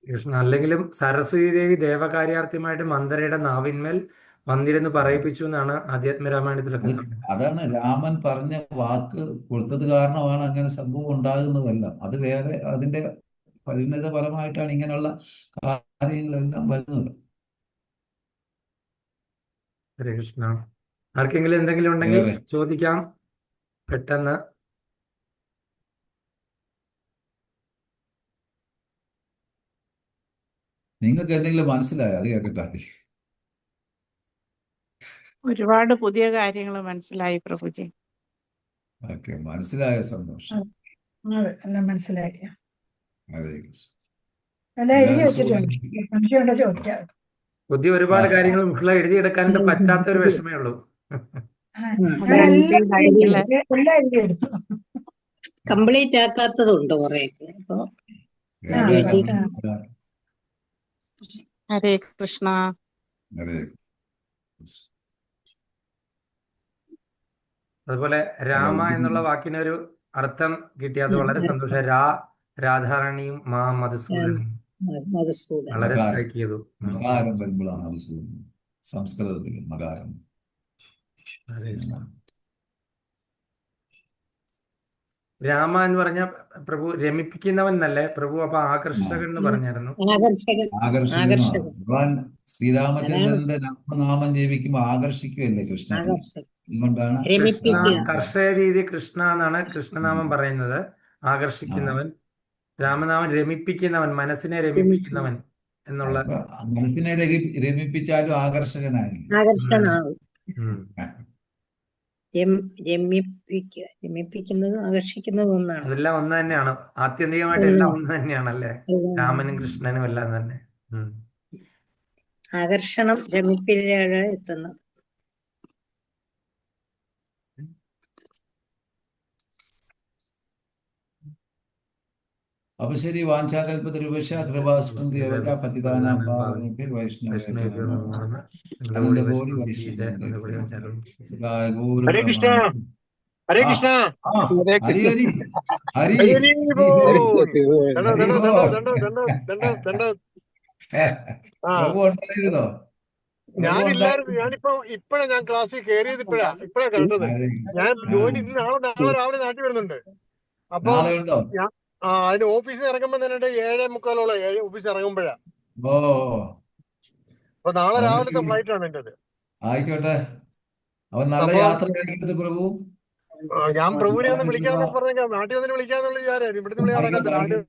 കൃഷ്ണ, അല്ലെങ്കിലും സരസ്വതി ദേവി ദേവകാര്യാർത്ഥമായിട്ട് മന്ദരയുടെ നാവിന്മേൽ വന്നിരുന്ന് പറയിപ്പിച്ചു എന്നാണ് ആധ്യാത്മരാമായണത്തിലൊക്കെ കാണുന്നത്. അതാണ് രാമൻ പറഞ്ഞ വാക്ക് കൊടുത്തത് കാരണമാണ് അങ്ങനെ സംഭവം ഉണ്ടാകുന്നതല്ല. അത് വേറെ അതിന്റെ പരിണിത ഫലമായിട്ടാണ് ഇങ്ങനെയുള്ള കാര്യങ്ങളെല്ലാം വരുന്നത്. ഹരേ കൃഷ്ണ. ആർക്കെങ്കിലും എന്തെങ്കിലും ഉണ്ടെങ്കിൽ വേറെ ചോദിക്കാം പെട്ടെന്ന്. നിങ്ങൾക്ക് എന്തെങ്കിലും മനസ്സിലായോ? അത് കേൾക്കട്ടെ. ഒരുപാട് പുതിയ കാര്യങ്ങൾ മനസ്സിലായി പ്രഭുജി. ഓക്കെ, മനസ്സിലായ സന്തോഷം. അതെ, എല്ലാം മനസ്സിലായി. ഹരേ കൃഷ്ണ. എല്ലാം എഴുതി എല്ലാവരും വെച്ചിട്ടുണ്ട്, സുഖമായിരിക്കും. സംശയമുണ്ടോ ചോദിക്കാം. പുതിയ ഒരുപാട് കാര്യങ്ങൾ മക്കളെ എഴുതിയെടുക്കാനായിട്ട് പറ്റാത്ത ഒരു വിഷമേ ഉള്ളൂ. ഞാൻ എല്ലാം എഴുതി എടുത്തു. കംപ്ലീറ്റ് ആക്കാത്തതുണ്ട് കുറെയൊക്കെ. അപ്പൊ വേറെ എഴുതി. ഹരേ കൃഷ്ണ. ഹരേ കൃഷ്ണ. അതുപോലെ രാമ എന്നുള്ള വാക്കിനൊരു അർത്ഥം കിട്ടി, അത് വളരെ സന്തോഷം. രാധാറാണിയും മാ മധുസൂദനും മധുസൂദൻ. വളരെ സ്ട്രൈക്ക് ചെയ്തു. മകാരം വരുമ്പോഴാണ് അത് സംസ്കൃതത്തിൽ മകാരം. രാമ എന്ന് പറഞ്ഞ പ്രഭു രമിപ്പിക്കുന്നവൻ എന്നല്ലേ പ്രഭു? അപ്പൊ ആകർഷകൻ എന്ന് പറഞ്ഞായിരുന്നു. ആകർഷകൻ. ഭഗവാൻ ശ്രീരാമചന്ദ്രന്റെ രാമനാമം ജപിക്കുമ്പോൾ ആകർഷിക്കുകയല്ലേ കൃഷ്ണൻ? അതുകൊണ്ടാണ് കൃഷ്ണ കർഷക രീതി കൃഷ്ണ എന്നാണ് കൃഷ്ണനാമം പറയുന്നത്. ആകർഷിക്കുന്നവൻ, രാമനാമൻ രമിപ്പിക്കുന്നവൻ, മനസ്സിനെ രമിപ്പിക്കുന്നവൻ എന്നുള്ള. മനസ്സിനെ രമിപ്പിച്ചാലും ആകർഷകനായി. ആകർഷണാവും. രമിപ്പിക്കുന്നതും ആകർഷിക്കുന്നതും ഒന്നാണ്. അതെല്ലാം ഒന്ന് തന്നെയാണ്. ആത്യന്തികമായിട്ട് എല്ലാം ഒന്ന് തന്നെയാണല്ലേ? രാമനും കൃഷ്ണനും എല്ലാം തന്നെ. ആകർഷണം രമിപ്പിലാണ് എത്തുന്നത്. അപ്പൊ ശരി, വാഞ്ചാകൽപതരുപശ കൃപാസ്മൃതി അവരുടെ പതിതാനാം പാവനേഭ്യോ വൈഷ്ണവേഭ്യോ നമോ നമഃ. അനന്തകോടി വൈഷ്ണവ ഹരേ കൃഷ്ണ ഹരേ കൃഷ്ണ ഹരി ഹരി ഹരി ഹരി ഹരി ബോൾ. ഹരി ദണ്ഡോ, ദണ്ഡോ, ബോൾ. ദണ്ഡോ, ദണ്ഡോ, ദണ്ഡോ, ദണ്ഡോ. ആ പ്രഭു ഉണ്ടായിരുന്നോ? പ്രഭു ഞാനില്ലായിരുന്നു. ഇപ്പഴാ ഞാൻ ക്ലാസ്സിൽ കയറിയത്. ഇപ്പഴാ കണ്ടത്. ഞാൻ ജോലി നാളെ രാവിലെ നാട്ടിൽ വരുന്നുണ്ട്. അപ്പം നാളെ ഉണ്ടോ? അതിന് ഓഫീസിൽ ഇറങ്ങുമ്പോ തന്നെ 7:45 ഓഫീസിൽ ഇറങ്ങുമ്പോഴാ. ഓ അപ്പൊ നാളെ വളരെ രാവിലത്തെ ഫ്ലൈറ്റ് ആണ് എൻ്റെത്. ആയിക്കോട്ടെ. അപ്പൊ നല്ല അപ്പൊ യാത്ര കഴിഞ്ഞിട്ട് പ്രഭു. ഞാൻ പ്രഭുവിനെ ഒന്ന് വിളിക്കാന്നൊക്കെ പറഞ്ഞേക്കാം. നാട്ടിൽ വന്നിട്ട് വിളിക്കാന്നുള്ള വിചാരം. ഇവിടുന്ന് വിളി നടക്കത്തില്ല. നാട്ടിൽ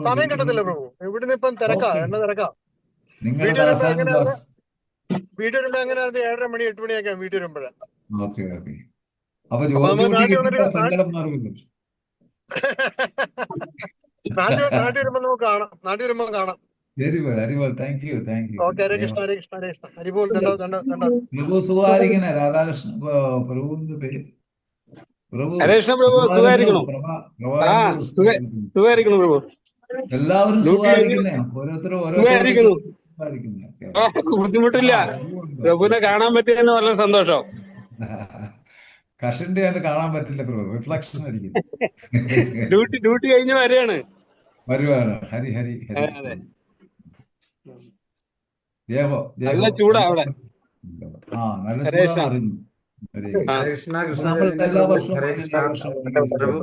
സമയം കിട്ടത്തില്ല പ്രഭു. ഇവിടുന്ന് ഇപ്പം തിരക്കാ, തിരക്കാ. നിങ്ങളുടെ വീട്ടിൽ വരുമ്പോ ദാസാണ് എങ്ങനെയായിരുന്നു? ദാസ്. വീട്ടിൽ വരുമ്പോ എങ്ങനെയായിരുന്നു? 7:30 മണി 8 മണിയൊക്കെ വീട്ടിൽ വരുമ്പോഴാ. Okay okay. അപ്പൊ അപ്പൊ നമ്മൾ ഡ്യൂട്ടി നാട്ടിൽ കിട്ടിയ വന്നിട്ട് സങ്കടം മാറുമല്ലോ. നാട്ടിൽ വരുമ്പോ നമുക്ക് കാണാം. നാട്ടിൽ വരുമ്പോ കാണാം. Very well, very well. Thank you, thank you. Okay. Hare Krishna, Hare Krishna, Hare Krishna. Haribol. ദണ്ഡോ, ദണ്ഡോ, ദണ്ഡോ. പ്രഭു സുഖാരിക്കണേ. രാധാകൃഷ്ണ പ്രഭുവിന്റെ പേര് പ്രഭു ഹരേ കൃഷ്ണ പ്രഭു, സുഖായിരിക്കണോ? സുഖായിരിക്കണു പ്രഭു. എല്ലാവരും ഡ്യൂട്ടി കഴിഞ്ഞ് സുഖായിരിക്കുന്നേ. ഓരോരുത്തരും സുഖായിരിക്കുന്നു. സുഖായിരിക്കുന്നേ. ബുദ്ധിമുട്ടില്ല. പ്രഭുവിനെ കാണാൻ പറ്റിയതിന് വളരെ സന്തോഷം. കഷന്റെ ആയിട്ട് കാണാൻ പറ്റില്ല പ്രഭു, റിഫ്ലക്ഷൻ അടിക്കും. ഡ്യൂട്ടി കഴിഞ്ഞ് വരെയാണ്. വരുവാണ്. ഹരി ഹരി ഹരി. അതെ. ദേവോ നല്ല ദേവോ. ചൂടാ അവിടെ. നല്ല ഹരേ ചൂടാന്ന് കൃഷ്ണ. അറിയുന്നു. ഹരേ ആ. കൃഷ്ണ. ഹരേ കൃഷ്ണ. കൃഷ്ണ നമ്മൾ എല്ലാ വർഷവും ഹരേ എല്ലാ കൃഷ്ണ. വർഷവും പ്രഭു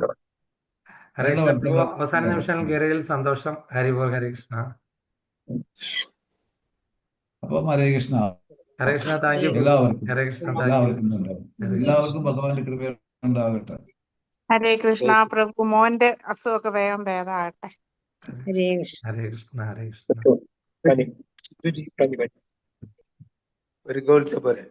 ഹരേ കൃഷ്ണ. പ്രഭു അവസാന നിമിഷം കയറിയതിൽ സന്തോഷം. ഹരിബോൾ. ഹരേ കൃഷ്ണ. അപ്പം ഹരേ കൃഷ്ണ. ഹരേ കൃഷ്ണ. Thank you. എല്ലാവർക്കും ഹരേ കൃഷ്ണ. Thank you. എല്ലാവർക്കും ഉണ്ടാവും. എല്ലാവർക്കും ഭഗവാന്റെ കൃപ ഉണ്ടാകട്ടെ. ഹരേ കൃഷ്ണ. പ്രഭു മോന്റെ അസുഖമൊക്കെ വേഗം ഭേദമാകട്ടെ. ഹരേ കൃഷ്ണ. ഹരേ കൃഷ്ണ. ഹരേ കൃഷ്ണ. ഒരു ഗോൾത്തെ പോലെ